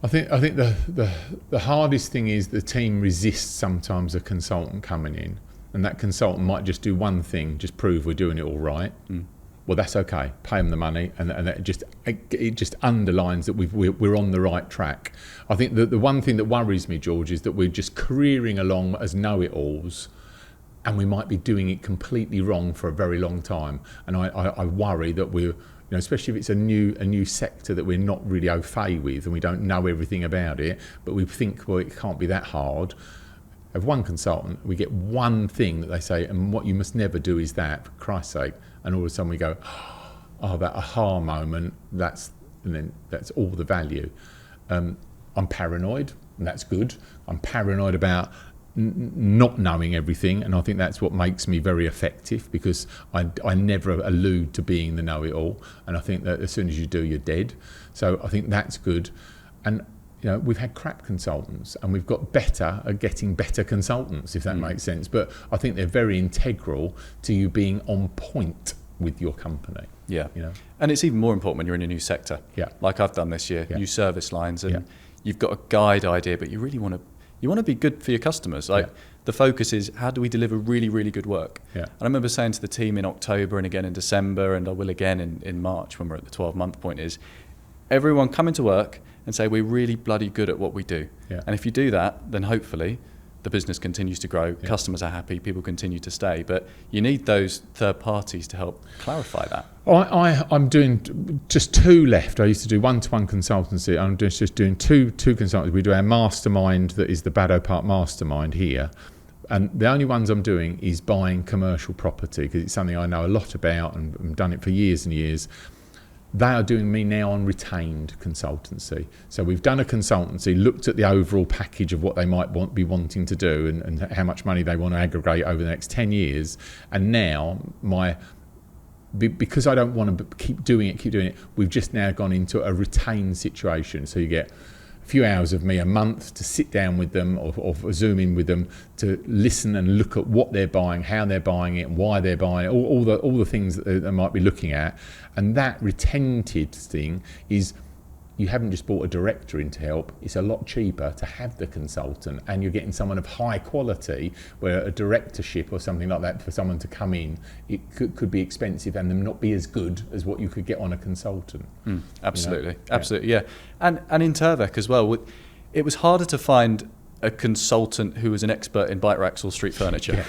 I think the hardest thing is the team resists sometimes a consultant coming in, and that consultant might just do one thing, just prove we're doing it all right. Well, that's okay. Pay them the money, and it just underlines that we're on the right track. I think the one thing that worries me, George, is that we're just careering along as know-it-alls, and we might be doing it completely wrong for a very long time. And I worry that we're, especially if it's a new sector that we're not really au fait with, and we don't know everything about it, but we think, well, it can't be that hard. Of one consultant, we get one thing that they say, and what you must never do is that, for Christ's sake. And all of a sudden we go, oh, that aha moment, that's all the value. I'm paranoid, and that's good. I'm paranoid about not knowing everything, and I think that's what makes me very effective, because I never allude to being the know-it-all, and I think that as soon as you do, you're dead. So I think that's good. And we've had crap consultants, and we've got better at getting better consultants, if that makes sense. But I think they're very integral to you being on point with your company. Yeah. And it's even more important when you're in a new sector. Yeah. Like I've done this year, new service lines, and you've got a guide idea, but you really want to be good for your customers. Like the focus is, how do we deliver really, really good work? Yeah. And I remember saying to the team in October and again in December, and I will again in March when we're at the 12-month point, is everyone come into work and say we're really bloody good at what we do. Yeah. And if you do that, then hopefully the business continues to grow, customers are happy, people continue to stay. But you need those third parties to help clarify that. I'm doing just 2 left. I used to do one-to-one consultancy. I'm just doing two consultancies. We do our mastermind, that is the Baddow Park mastermind here. And the only ones I'm doing is buying commercial property, because it's something I know a lot about and I've done it for years and years. They are doing me now on retained consultancy. So we've done a consultancy, looked at the overall package of what they might be wanting to do, and how much money they want to aggregate over the next 10 years. And now because I don't want to keep doing it, we've just now gone into a retained situation. So you get a few hours of me a month to sit down with them, or Zoom in with them, to listen and look at what they're buying, how they're buying it, and why they're buying it, all the things that they might be looking at. And that retented thing is, you haven't just brought a director in to help. It's a lot cheaper to have the consultant, and you're getting someone of high quality, where a directorship or something like that, for someone to come in, it could be expensive and them not be as good as what you could get on a consultant. Absolutely. Yeah. And in Turvec as well, it was harder to find a consultant who was an expert in bike racks or street furniture.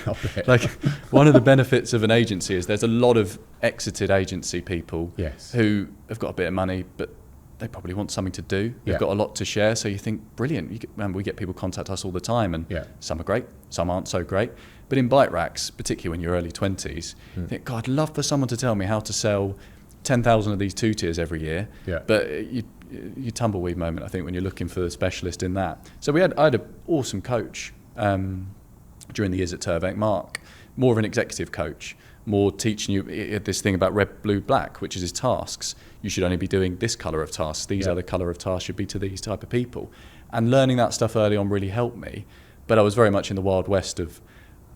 Like, one of the benefits of an agency is there's a lot of exited agency people who have got a bit of money, but they probably want something to do. They've got a lot to share. So you think, brilliant. We get people contact us all the time, and some are great, some aren't so great. But in bike racks, particularly when you're early 20s, you think, God, I'd love for someone to tell me how to sell 10,000 of these 2-tiers every year. But you tumbleweed moment, I think, when you're looking for a specialist in that. So I had an awesome coach during the years at Turvec, Mark, more of an executive coach, more teaching you this thing about red, blue, black, which is his tasks. You should only be doing this colour of tasks. These other colour of tasks should be to these type of people. And learning that stuff early on really helped me. But I was very much in the Wild West of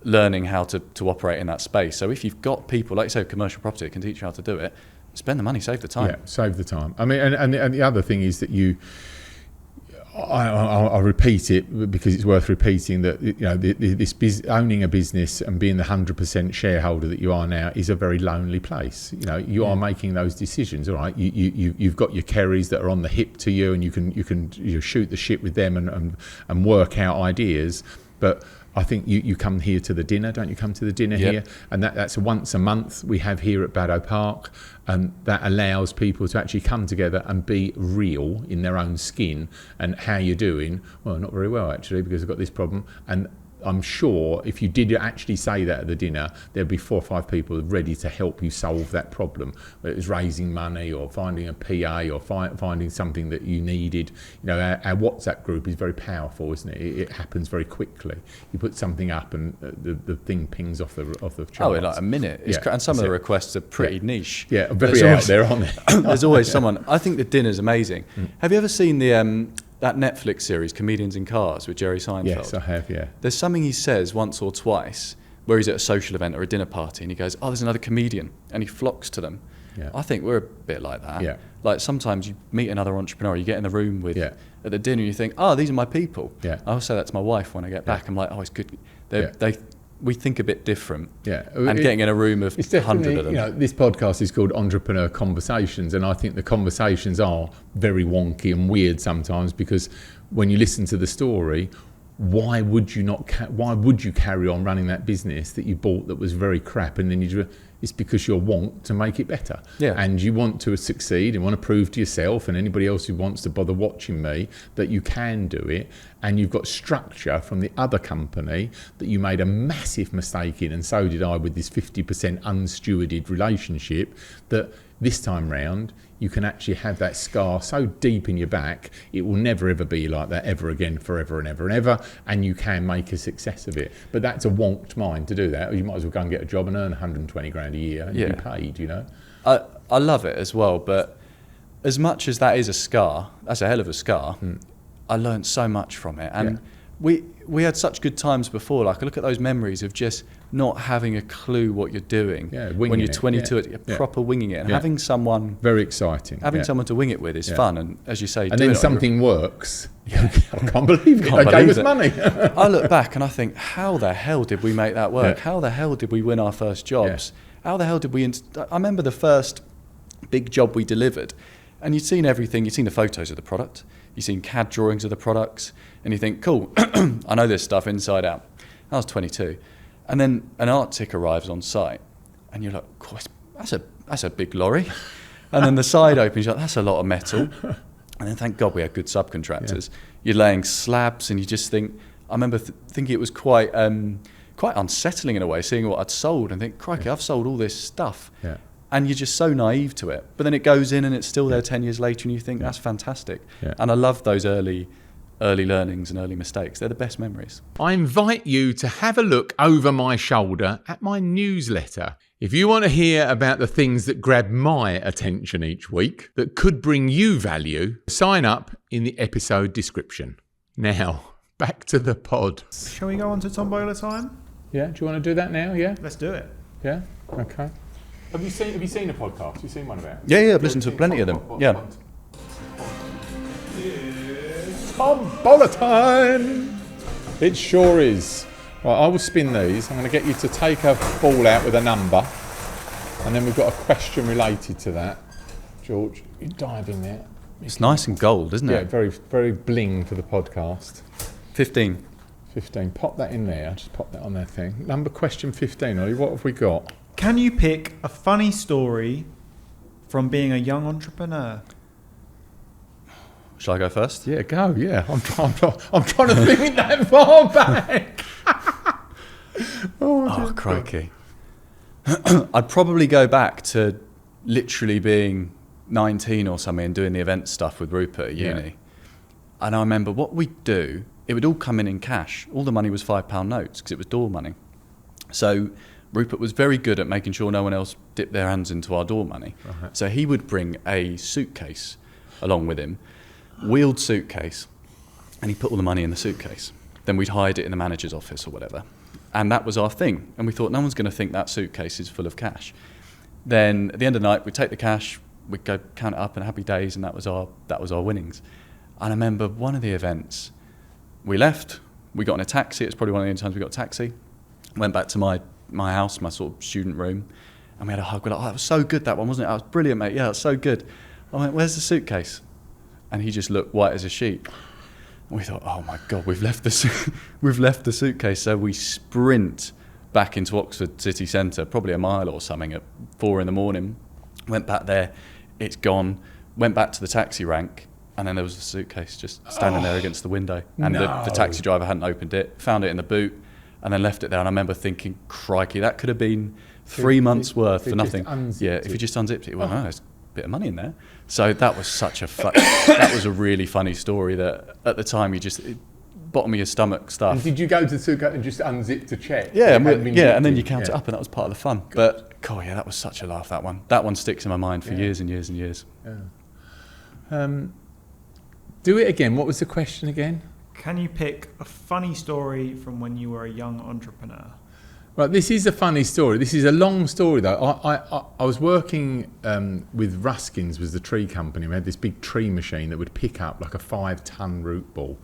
learning how to operate in that space. So if you've got people, like you say, commercial property that can teach you how to do it, spend the money, save the time. Yeah, save the time. I mean, and the other thing is that I'll repeat it because it's worth repeating, that owning a business and being the 100% shareholder that you are now is a very lonely place. You are making those decisions. All right, you've got your Kerrys that are on the hip to you, and you can shoot the shit with them and work out ideas. But I think you come here to the dinner, don't you? Come to the dinner here, and that's once a month we have here at Baddow Park, and that allows people to actually come together and be real in their own skin. And how you're doing? Well, not very well actually, because I've got this problem. And I'm sure if you did actually say that at the dinner, there'd be 4 or 5 people ready to help you solve that problem. Whether it was raising money, or finding a PA, or finding something that you needed. Our WhatsApp group is very powerful, isn't it? It happens very quickly. You put something up, and the thing pings off the charts. Oh, in like a minute. And some of the requests are pretty niche. Yeah, very out there, aren't they? There's always someone. I think the dinner's amazing. Have you ever seen that Netflix series, Comedians in Cars, with Jerry Seinfeld? Yes, I have, yeah. There's something he says once or twice where he's at a social event or a dinner party and he goes, oh, there's another comedian, and he flocks to them. Yeah. I think we're a bit like that. Yeah. Like sometimes you meet another entrepreneur, you get in the room with Yeah. at the dinner and you think, oh, these are my people. Yeah. I'll say that to my wife when I get back. I'm like, oh, it's good. We think a bit different. Yeah. And getting in a room of 100 of them. You know, this podcast is called Entrepreneur Conversations, and I think the conversations are very wonky and weird sometimes, because when you listen to the story, why would you carry on running that business that you bought that was very crap, and then it's because you want to make it better. Yeah. And you want to succeed and want to prove to yourself and anybody else who wants to bother watching me that you can do it, and you've got structure from the other company that you made a massive mistake in, and so did I with this 50% unstewarded relationship, that this time round you can actually have that scar so deep in your back it will never ever be like that ever again, forever and ever and ever, and you can make a success of it. But that's a wonked mind to do that. You might as well go and get a job and earn 120 grand a year and be paid, you know. I love it as well, but as much as that is a scar, that's a hell of a scar, I learned so much from it. And we had such good times before. Like I look at those memories of just not having a clue what you're doing when you're 22, proper winging it, and having someone very exciting, someone to wing it with is fun. And as you say, and then something works. I can't believe it. They gave us money. I look back and I think, how the hell did we make that work? How the hell did we win our first jobs? How the hell did we? I remember the first big job we delivered, and you'd seen everything. You'd seen the photos of the product. You've seen CAD drawings of the products, and you think, cool, I know this stuff inside out. I was 22. And then an Arctic arrives on site, and you're like, that's a big lorry. And then the side opens, you're like, that's a lot of metal. And then thank God we had good subcontractors. You're laying slabs, and you just think, I remember thinking it was quite unsettling in a way, seeing what I'd sold, and think, crikey, I've sold all this stuff. Yeah. And you're just so naive to it. But then it goes in and it's still there 10 years later, and you think, that's fantastic. Yeah. And I love those early learnings and early mistakes. They're the best memories. I invite you to have a look over my shoulder at my newsletter. If you want to hear about the things that grab my attention each week that could bring you value, sign up in the episode description. Now, back to the pod. Shall we go on to Tombola time? Yeah, do you want to do that now? Yeah? Let's do it. Yeah? Okay. Have you seen a podcast? Have you seen one about it? Yeah, I've listened to plenty of them. Yeah. Tombola time! It sure is. Right, I will spin these. I'm going to get you to take a ball out with a number, and then we've got a question related to that. George, you dive in there. It's nice and gold, isn't it? Yeah, very, very bling for the podcast. 15. Pop that in there. Just pop that on that thing. Number question 15, Ollie. What have we got? Can you pick a funny story from being a young entrepreneur? Shall I go first? Yeah, go. Yeah, I'm trying to think that far back. Oh, crikey! I'd probably go back to literally being 19 or something and doing the event stuff with Rupert at uni. Yeah. And I remember what we'd do. It would all come in cash. All the money was £5 notes because it was door money. So Rupert was very good at making sure no one else dipped their hands into our door money. Uh-huh. So he would bring a suitcase along with him, wheeled suitcase, and he put all the money in the suitcase. Then we'd hide it in the manager's office or whatever. And that was our thing. And we thought, no one's going to think that suitcase is full of cash. Then at the end of the night, we'd take the cash, we'd go count it up and happy days, and that was our winnings. And I remember one of the events, we left, we got in a taxi. It was probably one of the only times we got a taxi. Went back to my house, my sort of student room, and we had a hug. We're like, oh, that was so good, that one, wasn't it? That was brilliant, mate. Yeah, that was so good. I went, where's the suitcase? And he just looked white as a sheet. And we thought, oh my God, we've left the suitcase. So we sprint back into Oxford city centre, probably a mile or something, at 4 a.m. Went back there, it's gone. Went back to the taxi rank, and then there was a suitcase just standing there against the window. And the taxi driver hadn't opened it, found it in the boot, and then left it there. And I remember thinking, crikey, that could have been 3 months worth for nothing. If you just unzipped it, well, there's a bit of money in there. So that was that was a really funny story that at the time you just, bottom of your stomach stuff. And did you go to the suitcase and just unzip to check? Yeah, and then you count it up, and that was part of the fun. But, that was such a laugh, that one. That one sticks in my mind for years and years and years. Yeah. Do it again. What was the question again? Can you pick a funny story from when you were a young entrepreneur? Right, this is a funny story. This is a long story, though. I was working with Ruskins, was the tree company. We had this big tree machine that would pick up like a 5-ton root ball.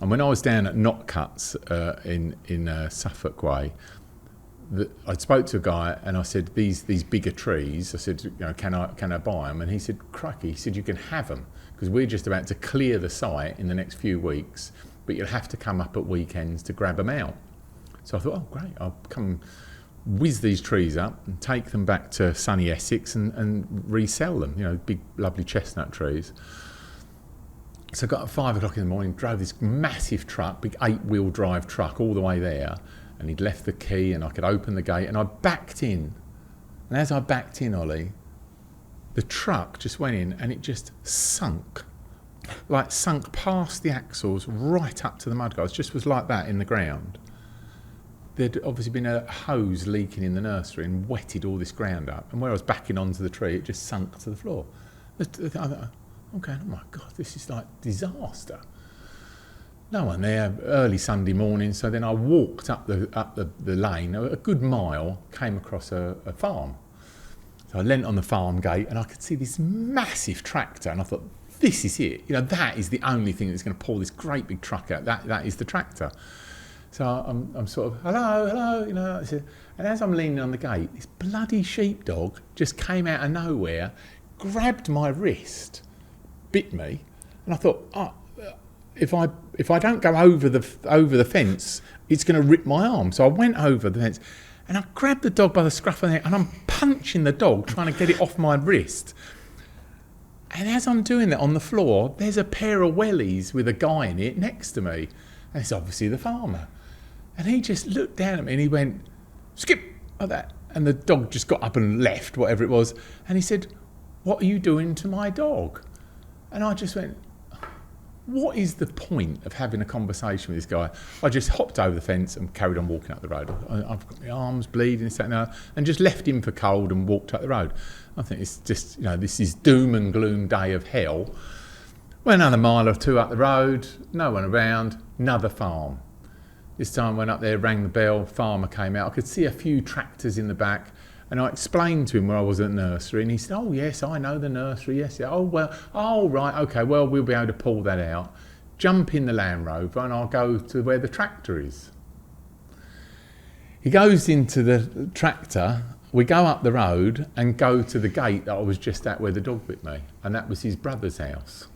And when I was down at Knot Cuts in Suffolk Way, I spoke to a guy and I said, these bigger trees, I said, can I buy them? And he said, crikey, he said, you can have them because we're just about to clear the site in the next few weeks, but you'll have to come up at weekends to grab them out. So I thought, oh great, I'll come whiz these trees up and take them back to sunny Essex and resell them, big lovely chestnut trees. So I got up at 5 o'clock in the morning, drove this massive truck, big 8-wheel drive truck all the way there, and he'd left the key and I could open the gate and I backed in. And as I backed in, Ollie, the truck just went in and it just sunk past the axles right up to the mudguards, just was like that in the ground. There'd obviously been a hose leaking in the nursery and wetted all this ground up. And where I was backing onto the tree, it just sunk to the floor. I thought, okay, oh my God, this is like disaster. No one there, early Sunday morning. So then I walked up the lane, a good mile, came across a farm. So I leant on the farm gate and I could see this massive tractor. And I thought, this is it. That is the only thing that's going to pull this great big truck out. That is the tractor. So I'm sort of, hello, and as I'm leaning on the gate, this bloody sheepdog just came out of nowhere, grabbed my wrist, bit me, and I thought, if I don't go over the fence, it's going to rip my arm. So I went over the fence, and I grabbed the dog by the scruff of the neck, and I'm punching the dog, trying to get it off my wrist. And as I'm doing that on the floor, there's a pair of wellies with a guy in it next to me, and it's obviously the farmer. And he just looked down at me and he went, skip, like that. And the dog just got up and left, whatever it was. And he said, what are you doing to my dog? And I just went, what is the point of having a conversation with this guy? I just hopped over the fence and carried on walking up the road. I've got my arms bleeding, and just left him for cold and walked up the road. I think it's just, this is doom and gloom day of hell. Went another mile or two up the road, no one around, another farm. This time I went up there, rang the bell, farmer came out. I could see a few tractors in the back, and I explained to him where I was at the nursery, and he said, oh yes, I know the nursery, yes. Oh well, oh right, okay, well we'll be able to pull that out. Jump in the Land Rover and I'll go to where the tractor is. He goes into the tractor, we go up the road and go to the gate that I was just at where the dog bit me, and that was his brother's house.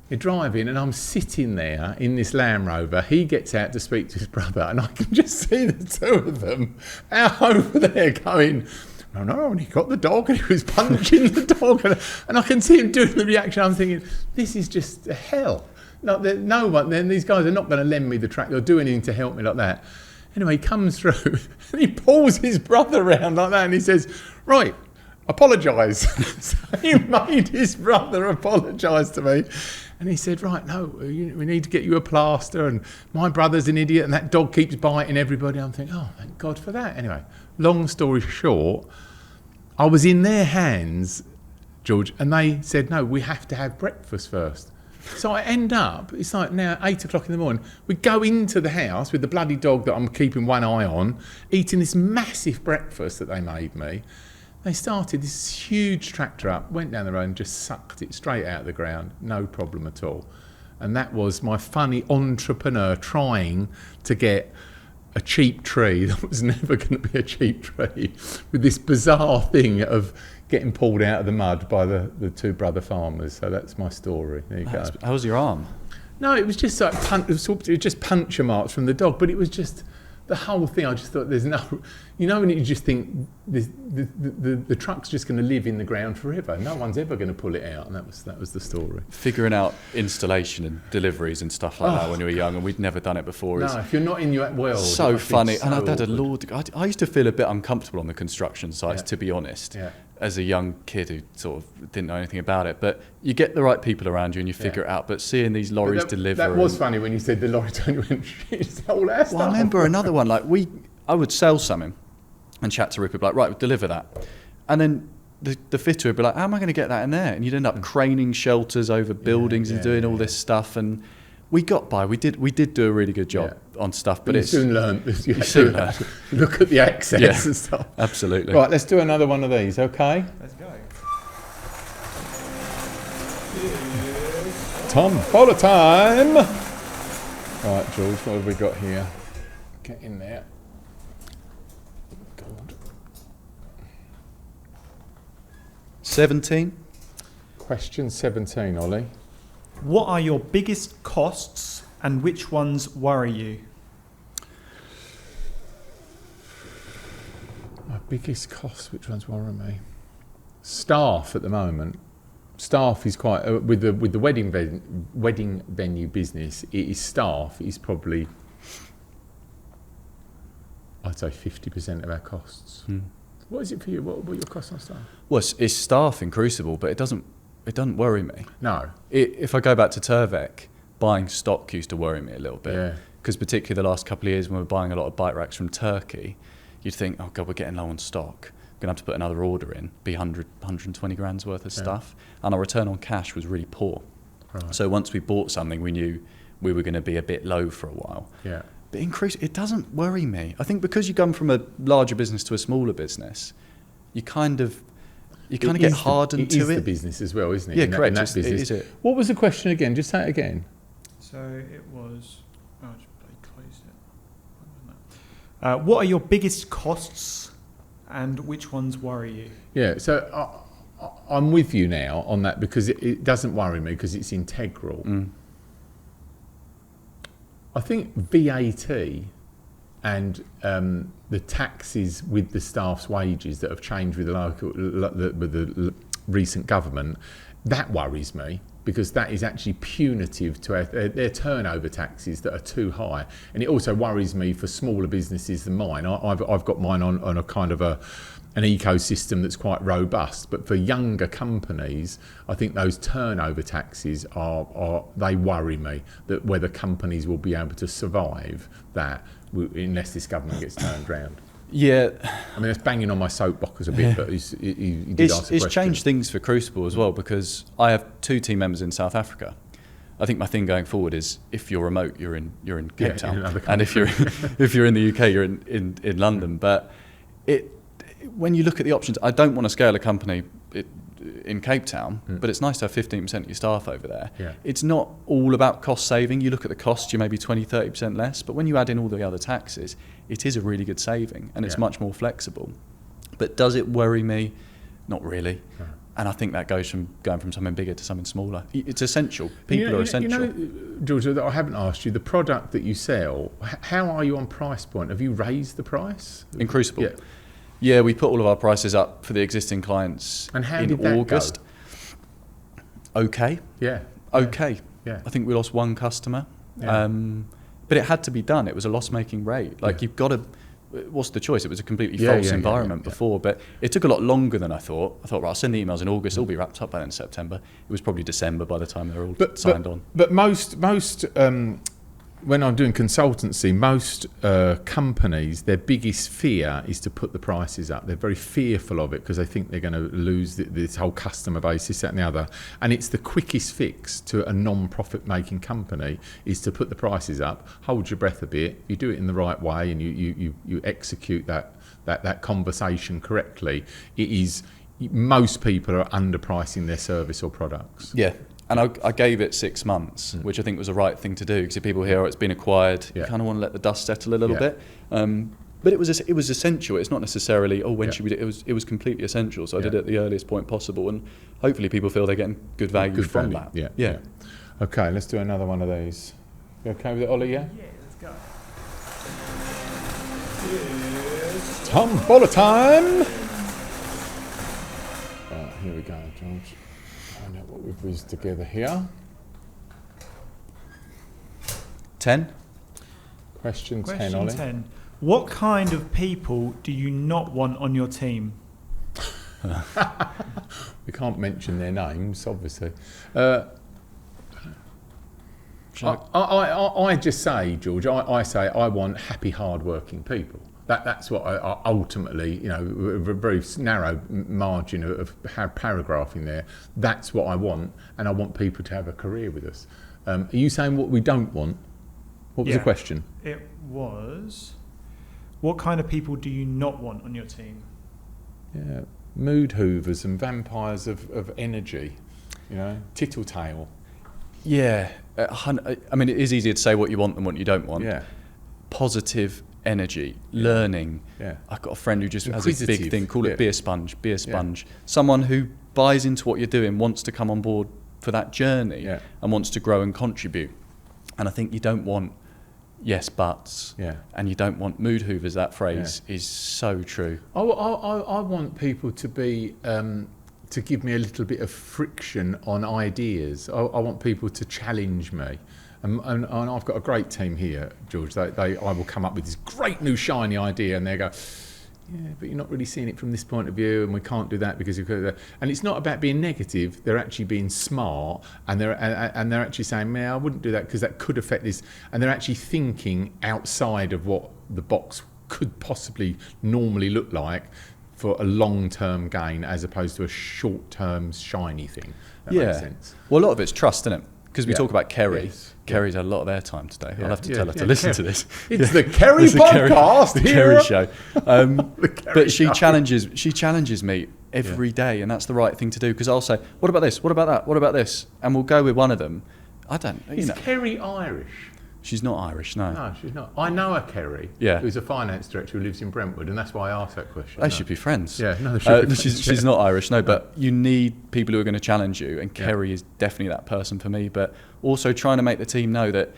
You drive in and I'm sitting there in this Land Rover. He gets out to speak to his brother and I can just see the two of them out over there going, no, and he got the dog and he was punching the dog. And I can see him doing the reaction. I'm thinking, this is just hell. No one, then these guys are not going to lend me the tractor or do anything to help me like that. Anyway, he comes through and he pulls his brother around like that and he says, right, apologise. So he made his brother apologise to me. And he said, right, no, we need to get you a plaster, and my brother's an idiot, and that dog keeps biting everybody. I'm thinking, oh, thank God for that. Anyway, long story short, I was in their hands, George, and they said, no, we have to have breakfast first. So I end up, it's like now 8 o'clock in the morning, we go into the house with the bloody dog that I'm keeping one eye on, eating this massive breakfast that they made me. They started this huge tractor up, went down the road and just sucked it straight out of the ground, no problem at all. And that was my funny entrepreneur trying to get a cheap tree that was never going to be a cheap tree with this bizarre thing of getting pulled out of the mud by the two brother farmers. So that's my story. There you go. How was your arm? No, it was just like it was just puncture marks from the dog, but it was just the whole thing. I just thought there's no, when you just think the truck's just going to live in the ground forever. No one's ever going to pull it out, and that was the story. Figuring out installation and deliveries and stuff like that when you were young, and we'd never done it before. No, if you're not in your world, so funny. And I had a lord. I used to feel a bit uncomfortable on the construction sites, to be honest. Yeah. As a young kid who sort of didn't know anything about it, but you get the right people around you and you figure it out. But seeing these lorries deliver, that was funny when you said the lorry turned. You went, shit, all that stuff. Well, I remember another one. Like I would sell something and chat to Rupert, like, right, we'll deliver that, and then the fitter would be like, how am I going to get that in there? And you'd end up craning shelters over buildings and doing all this stuff. And We got by. We did do a really good job on stuff, but you it's soon learned. You soon learn. Look at the accents Yeah. and stuff. Absolutely. Right, let's do another one of these, okay? Let's go. Tom, follow time. Right, George, what have we got here? Get in there. God. 17. Question 17, Ollie. What are your biggest costs and which ones worry you? My biggest cost, which ones worry me? Staff at the moment. Staff is quite with the wedding venue business. It is staff is probably, I'd say 50% of our costs. What is it for you? What are your costs on staff? Well, it's staff in Crucible, but it doesn't worry me. No. If I go back to Turvec, buying stock used to worry me a little bit. Yeah. Because particularly the last couple of years when we were buying a lot of bike racks from Turkey, you'd think, oh God, we're getting low on stock. We're going to have to put another order in, be 120 grand's worth of stuff. And our return on cash was really poor. Right. So once we bought something, we knew we were going to be a bit low for a while. Yeah. But it doesn't worry me. I think because you come from a larger business to a smaller business, you kind of get hardened to it. It is it. the business as well, isn't it? Yeah, in correct. That business. It is it. What was the question again? Just say it again. So it was. Oh, I just closed it. What are your biggest costs and which ones worry you? Yeah, so I'm with you now on that because it doesn't worry me because it's integral. I think VAT and the taxes with the staff's wages that have changed with the recent government, that worries me because that is actually punitive to their turnover taxes that are too high. And it also worries me for smaller businesses than mine. I've got mine on a kind of an ecosystem that's quite robust, but for younger companies, I think those turnover taxes they worry me, that whether companies will be able to survive that unless this government gets turned round. Yeah. I mean, it's banging on my soapbox a bit, but he did ask a It's question. changed things for Crucible as well because I have 2 team members in South Africa. I think my thing going forward is if you're remote, you're in Cape Town, and if you're in the UK, you're in London. But when you look at the options, I don't want to scale a company in Cape Town, but it's nice to have 15% of your staff over there. Yeah. It's not all about cost saving. You look at the cost, you're maybe 20-30% less, but when you add in all the other taxes, it is a really good saving and it's much more flexible. But does it worry me? Not really. No. And I think that goes from going from something bigger to something smaller. It's essential. People are essential. You know, George, I haven't asked you, the product that you sell, how are you on price point? Have you raised the price? In Crucible? Yeah. Yeah, we put all of our prices up for the existing clients and how in did that August. Go? Okay. Yeah. Okay. Yeah. I think we lost one customer. Yeah. But it had to be done. It was a loss-making rate. Like you've got to. What's the choice? It was a completely false environment before, but it took a lot longer than I thought. I thought, right, I'll send the emails in August. It'll be wrapped up by then in September. It was probably December by the time they were all signed on. But most when I'm doing consultancy, most companies, their biggest fear is to put the prices up. They're very fearful of it because they think they're going to lose this whole customer base, this, that and the other. And it's the quickest fix to a non-profit making company is to put the prices up, hold your breath a bit, you do it in the right way and you execute that conversation correctly. It is, most people are underpricing their service or products. Yeah. And I gave it 6 months, which I think was the right thing to do because if people hear it's been acquired, you kind of want to let the dust settle a little bit. But it was essential. It's not necessarily when should we do it? It was completely essential. So I did it at the earliest point possible, and hopefully people feel they're getting good value from that. Yeah. Okay, let's do another one of these. You okay with it, Ollie? Yeah. Yeah, let's go. Tombola time. Right, here we go, George. Find out what we've whizzed together here. 10. Question 10, Ollie. 10. What kind of people do you not want on your team? We can't mention their names, obviously. I just say, George, I say I want happy, hard-working people. That's what I ultimately, you know, a very narrow margin of paragraphing there. That's what I want, and I want people to have a career with us. Are you saying what we don't want? What was the question? It was, what kind of people do you not want on your team? Yeah, mood hoovers and vampires of energy, you know, tittle-tale. Yeah, I mean, it is easier to say what you want than what you don't want. Yeah. Positive energy, learning. Yeah. I've got a friend who just has a big Inquisitive. thing, call it be a sponge. Someone who buys into what you're doing, wants to come on board for that journey and wants to grow and contribute. And I think you don't want yes buts, and you don't want mood hoovers. That phrase is so true. I want people to be to give me a little bit of friction on ideas. I want people to challenge me. And I've got a great team here, George. I will come up with this great new shiny idea, and they go, yeah, but you're not really seeing it from this point of view, and we can't do that because you've got that. And it's not about being negative. They're actually being smart, and they're actually saying, man, I wouldn't do that because that could affect this. And they're actually thinking outside of what the box could possibly normally look like for a long-term gain, as opposed to a short-term shiny thing. That makes sense. Well, a lot of it's trust, isn't it? Because we talk about Kerry. Yes. Kerry's had a lot of their time today. I'll have to tell her to listen to this. It's the Kerry podcast. The Kerry show. But she challenges me every day, and that's the right thing to do. Because I'll say, "What about this? What about that? What about this?" And we'll go with one of them. I don't. Is Kerry Irish? She's not Irish. No. No, she's not. I know a Kerry. Who's a finance director who lives in Brentwood, and that's why I asked that question. They should be friends. Yeah, no, they should be friends. She's not Irish, no, but you need people who are going to challenge you, and Kerry is definitely that person for me. But also trying to make the team know that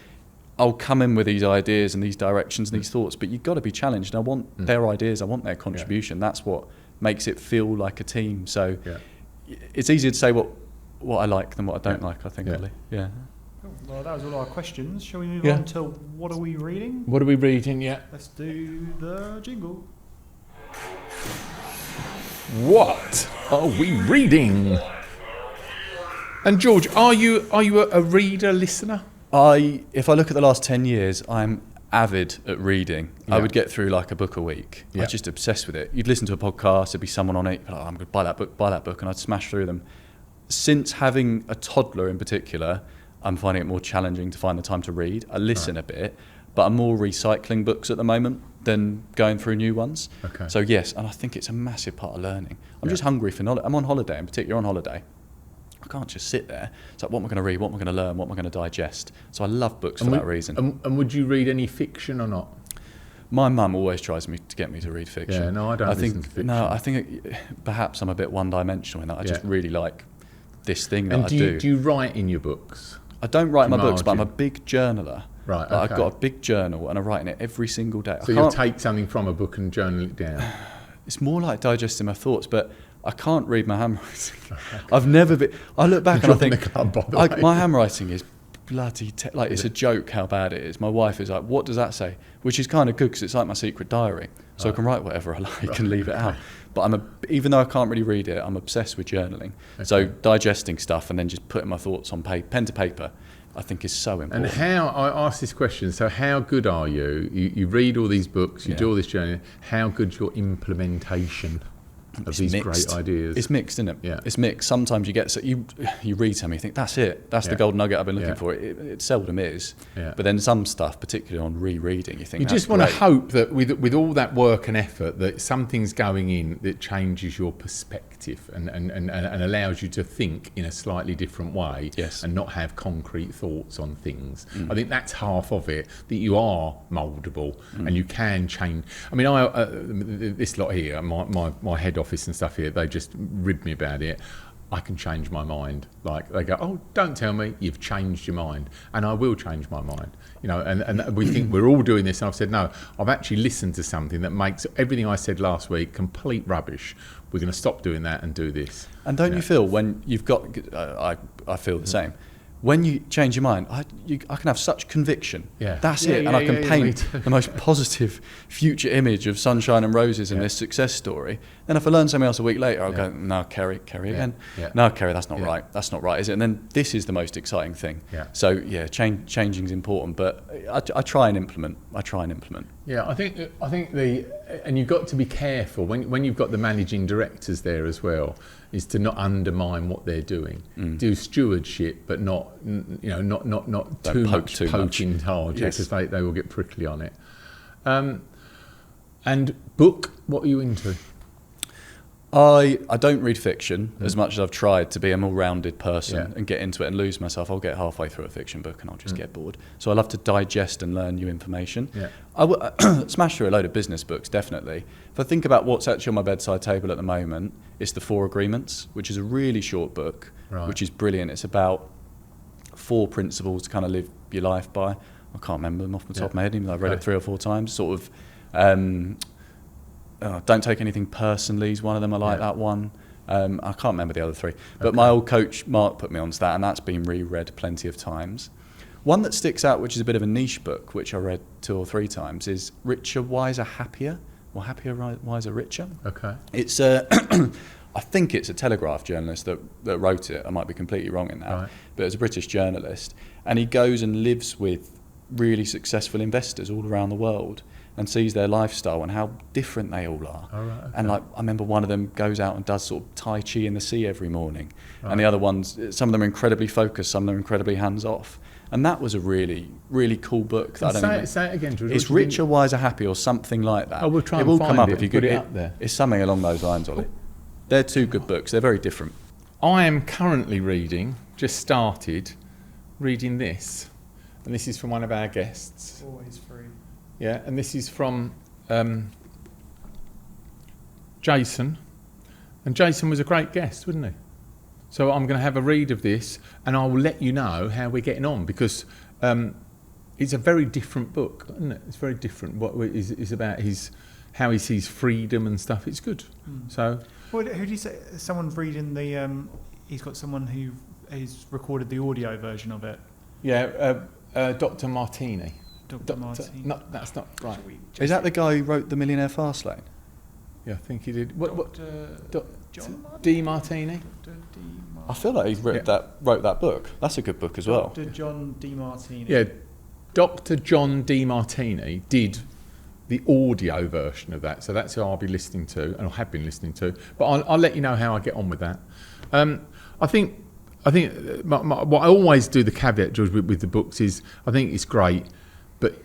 I'll come in with these ideas and these directions and these thoughts, but you've got to be challenged. I want their ideas, I want their contribution. That's what makes it feel like a team. So it's easier to say what I like than what I don't like, I think, Ollie. Yeah. Well, that was all our questions. Shall we move on to what are we reading? What are we reading? Yeah. Let's do the jingle. What are we reading? And George, are you a reader, listener? If I look at the last 10 years, I'm avid at reading. Yeah. I would get through like a book a week. I was just obsessed with it. You'd listen to a podcast, there'd be someone on it, I'm going to buy that book, and I'd smash through them. Since having a toddler in particular, I'm finding it more challenging to find the time to read. I listen a bit, but I'm more recycling books at the moment than going through new ones. Okay. So yes, and I think it's a massive part of learning. I'm just hungry for knowledge. I'm on holiday, in particular on holiday. I can't just sit there. It's like, what am I going to read? What am I going to learn? What am I going to digest? So I love books for that reason. And would you read any fiction or not? My mum always tries to get me to read fiction. Yeah, no, I don't listen to fiction. No, I think perhaps I'm a bit one-dimensional in that. I just really like this thing that I do. And do you write in your books? I don't write my books, but I'm a big journaler. Right, okay. I've got a big journal and I write in it every single day. So you'll take something from a book and journal it down? It's more like digesting my thoughts, but I can't read my handwriting. I've never been... I look back and I think, my handwriting is bloody... it's a joke how bad it is. My wife is like, what does that say? Which is kind of good because it's like my secret diary. So I can write whatever I like and leave it out. But even though I can't really read it, I'm obsessed with journaling. Okay. So digesting stuff and then just putting my thoughts on pen to paper, I think is so important. And I asked this question, so how good are you? You read all these books, you do all this journaling, how good's your implementation of these great ideas? It's mixed, isn't it? Yeah. It's mixed. Sometimes you get... So you read something, you think, that's it. That's the gold nugget I've been looking for. It seldom is. Yeah. But then some stuff, particularly on rereading, you think, you just want to hope that with all that work and effort, that something's going in that changes your perspective and allows you to think in a slightly different way and not have concrete thoughts on things. I think that's half of it, that you are mouldable and you can change. I mean, this lot here, my head office and stuff here, they just rib me about it. I can change my mind. Like they go, oh, don't tell me you've changed your mind, and I will change my mind. You know, and we think we're all doing this. And I've said no. I've actually listened to something that makes everything I said last week complete rubbish. We're going to stop doing that and do this. And don't you feel when you've got? I feel the same. when you change your mind, I can have such conviction. Yeah. That's Yeah, it. yeah, And I yeah, can yeah, paint me too. the most positive future image of sunshine and roses in Yeah. this success story. Then if I learn something else a week later, I'll Yeah. go, no, Kerry again. Yeah. No, Kerry, that's not Yeah. right. That's not right, is it? And then this is the most exciting thing. Yeah. So, yeah, changing is important, but I try and implement. Yeah, I think and you've got to be careful when you've got the managing directors there as well, is to not undermine what they're doing. Do stewardship, but not not too much poking hard, because they will get prickly on it. And book, what are you into? I don't read fiction as much as I've tried to be a more rounded person Yeah. and get into it and lose myself. I'll get halfway through a fiction book and I'll just get bored. So I love to digest and learn new information. Yeah. I smash through a load of business books, definitely. If I think about what's actually on my bedside table at the moment, it's The 4 Agreements, which is a really short book, Right. which is brilliant. It's about 4 principles to kind of live your life by. I can't remember them off the top of my head, even though I've read it 3 or 4 times. Sort of... don't take anything personally is one of them. I like that one. I can't remember the other 3. But my old coach, Mark, put me onto that, and that's been reread plenty of times. One that sticks out, which is a bit of a niche book, which I read 2 or 3 times, is Richer, Wiser, Happier, or Happier, Wiser, Richer. Okay. It's I think it's a Telegraph journalist that wrote it. I might be completely wrong in that. Right. But it's a British journalist. And he goes and lives with really successful investors all around the world and sees their lifestyle and how different they all are. Oh, right, okay. And like, I remember one of them goes out and does sort of Tai Chi in the sea every morning. Right. And the other ones, some of them are incredibly focused, some of them are incredibly hands-off. And that was a really, really cool book. That Say it again, George. It's What do you Richer, think? Wiser, Happy, or something like that. Oh, we'll try it and will find come up it if you and put could. it up there. It's something along those lines, Ollie. They're 2 good books. They're very different. I am currently reading, just started reading this, and this is from one of our guests. Always free. Yeah, and this is from Jason, and Jason was a great guest, wasn't he? So I'm going to have a read of this, and I will let you know how we're getting on, because it's a very different book, isn't it? It's very different. What is about how he sees freedom and stuff. It's good. So. Well, who do you say? Someone's reading the. He's got someone who has recorded the audio version of it. Yeah, Dr. Martini. Dr. Martini. No, that's not right. Is that the guy who wrote The Millionaire Fastlane? Yeah, I think he did. What? John D. Martini. Dr. D. I feel like he wrote that book. That's a good book as well. Dr. John D. Martini. Yeah, Dr. John D. Martini did the audio version of that, so that's who I'll be listening to, and I have been listening to. But I'll let you know how I get on with that. I think what I always do, the caveat, George, with the books is I think it's great, but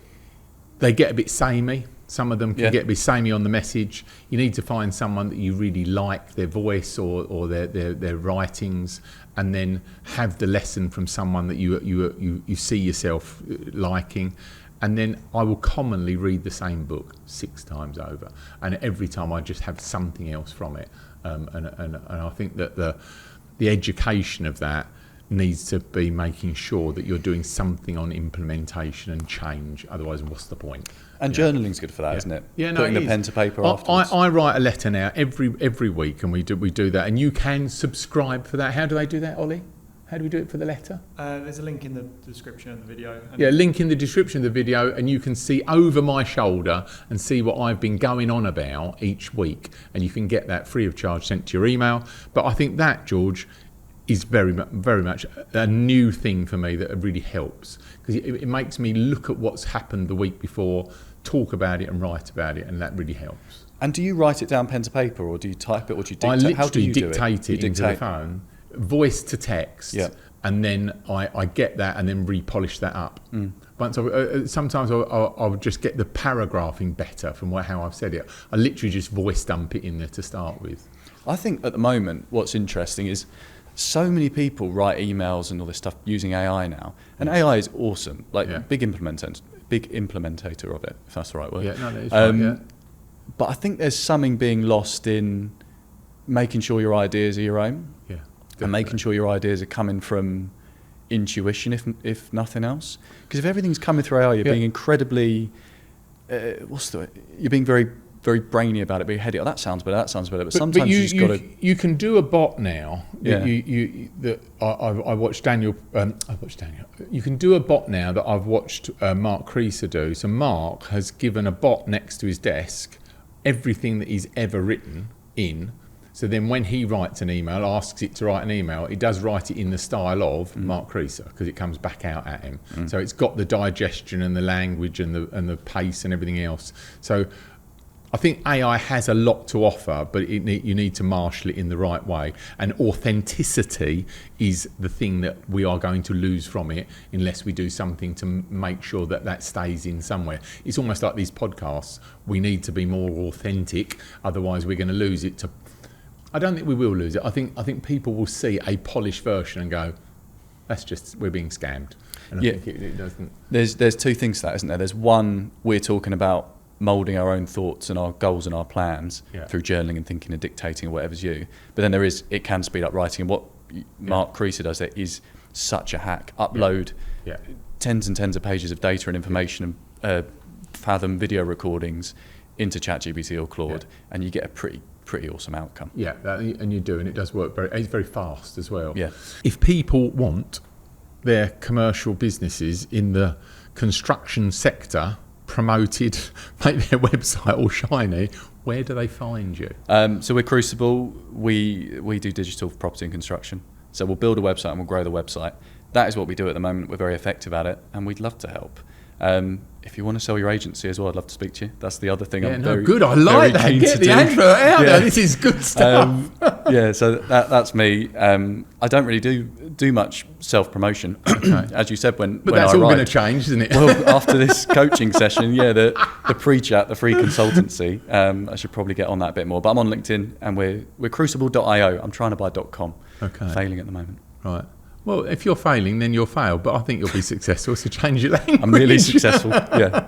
they get a bit samey. Some of them can get a bit samey on the message. You need to find someone that you really like, their voice or their writings, and then have the lesson from someone that you see yourself liking. And then I will commonly read the same book 6 times over, and every time I just have something else from it. And I think that the education of that needs to be making sure that you're doing something on implementation and change. Otherwise, what's the point? And journaling's good for that, isn't it? Yeah, no, Putting it the is. pen to paper afterwards. I write a letter now every week, and we do that. And you can subscribe for that. How do they do that, Ollie? How do we do it for the letter? There's a link in the description of the video. Yeah, link in the description of the video, and you can see over my shoulder and see what I've been going on about each week, and you can get that free of charge sent to your email. But I think that, George, is very much a new thing for me that really helps, because it makes me look at what's happened the week before, talk about it and write about it, and that really helps. And do you write it down pen to paper, or do you type it, or do you dictate? I literally How do you dictate do it? it into the phone, voice to text, and then I get that and then repolish that up. Once sometimes I'll just get the paragraphing better from how I've said it. I literally just voice dump it in there to start with. I think at the moment what's interesting is so many people write emails and all this stuff using AI now, and AI is awesome, big implementator of it, if that's the right word. Yeah, no, that is right, yeah. But I think there's something being lost in making sure your ideas are your own, and making sure your ideas are coming from intuition, if nothing else. Because if everything's coming through AI, you're being incredibly, you're being very very brainy about it, very heady. Oh, that sounds better. But sometimes but you just got to. You can do a bot now. Yeah. I watched Daniel. You can do a bot now that I've watched Mark Creaser do. So Mark has given a bot next to his desk everything that he's ever written in. So then when he writes an email, asks it to write an email, he does write it in the style of Mark Creaser because it comes back out at him. So it's got the digestion and the language and the pace and everything else. So I think AI has a lot to offer, but you need to marshal it in the right way. And authenticity is the thing that we are going to lose from it unless we do something to make sure that stays in somewhere. It's almost like these podcasts. We need to be more authentic, otherwise we're going to lose it to... I don't think we will lose it. I think people will see a polished version and go, that's just, we're being scammed. And I think it doesn't... There's two things to that, isn't there? There's one, we're talking about moulding our own thoughts and our goals and our plans through journaling and thinking and dictating or whatever's you. But then it can speed up writing. And what Mark Creaser does there is such a hack. Upload tens and tens of pages of data and information and Fathom video recordings into ChatGPT or Claude, and you get a pretty awesome outcome. Yeah, and you do, and it does work it's very fast as well. Yeah. If people want their commercial businesses in the construction sector promoted, make their website all shiny, where do they find you? So we're Crucible. We do digital property and construction. So we'll build a website and we'll grow the website. That is what we do at the moment. We're very effective at it, and we'd love to help. If you want to sell your agency as well, I'd love to speak to you. That's the other thing. Good. I like that. Get the advert out there. This is good stuff. So that's me. I don't really do much self-promotion, as you said when that's I all arrived. going to change, isn't it? Well, after this coaching session, the pre-chat, the free consultancy, I should probably get on that a bit more. But I'm on LinkedIn, and we're crucible.io. I'm trying to buy .com. Okay. Failing at the moment. Right. Well, if you're failing, then you'll fail. But I think you'll be successful, so change your language. I'm really successful, yeah.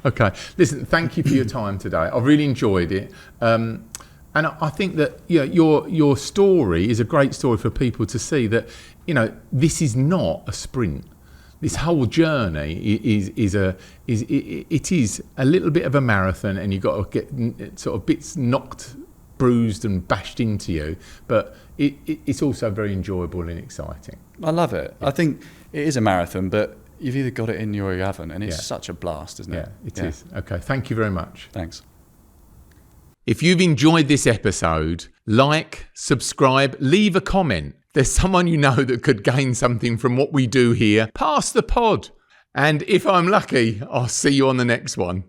Okay. Listen, thank you for your time today. I really enjoyed it. And I think that your story is a great story for people to see that, this is not a sprint. This whole journey is a little bit of a marathon, and you've got to get sort of bits knocked, bruised and bashed into you, but it's also very enjoyable and exciting. I love it. I think it is a marathon, but you've either got it in you or you haven't, and it's such a blast, isn't it? Yeah, it is. Okay, thank you very much. Thanks. If you've enjoyed this episode, like, subscribe, leave a comment. If there's someone you know that could gain something from what we do here, pass the pod. And if I'm lucky, I'll see you on the next one.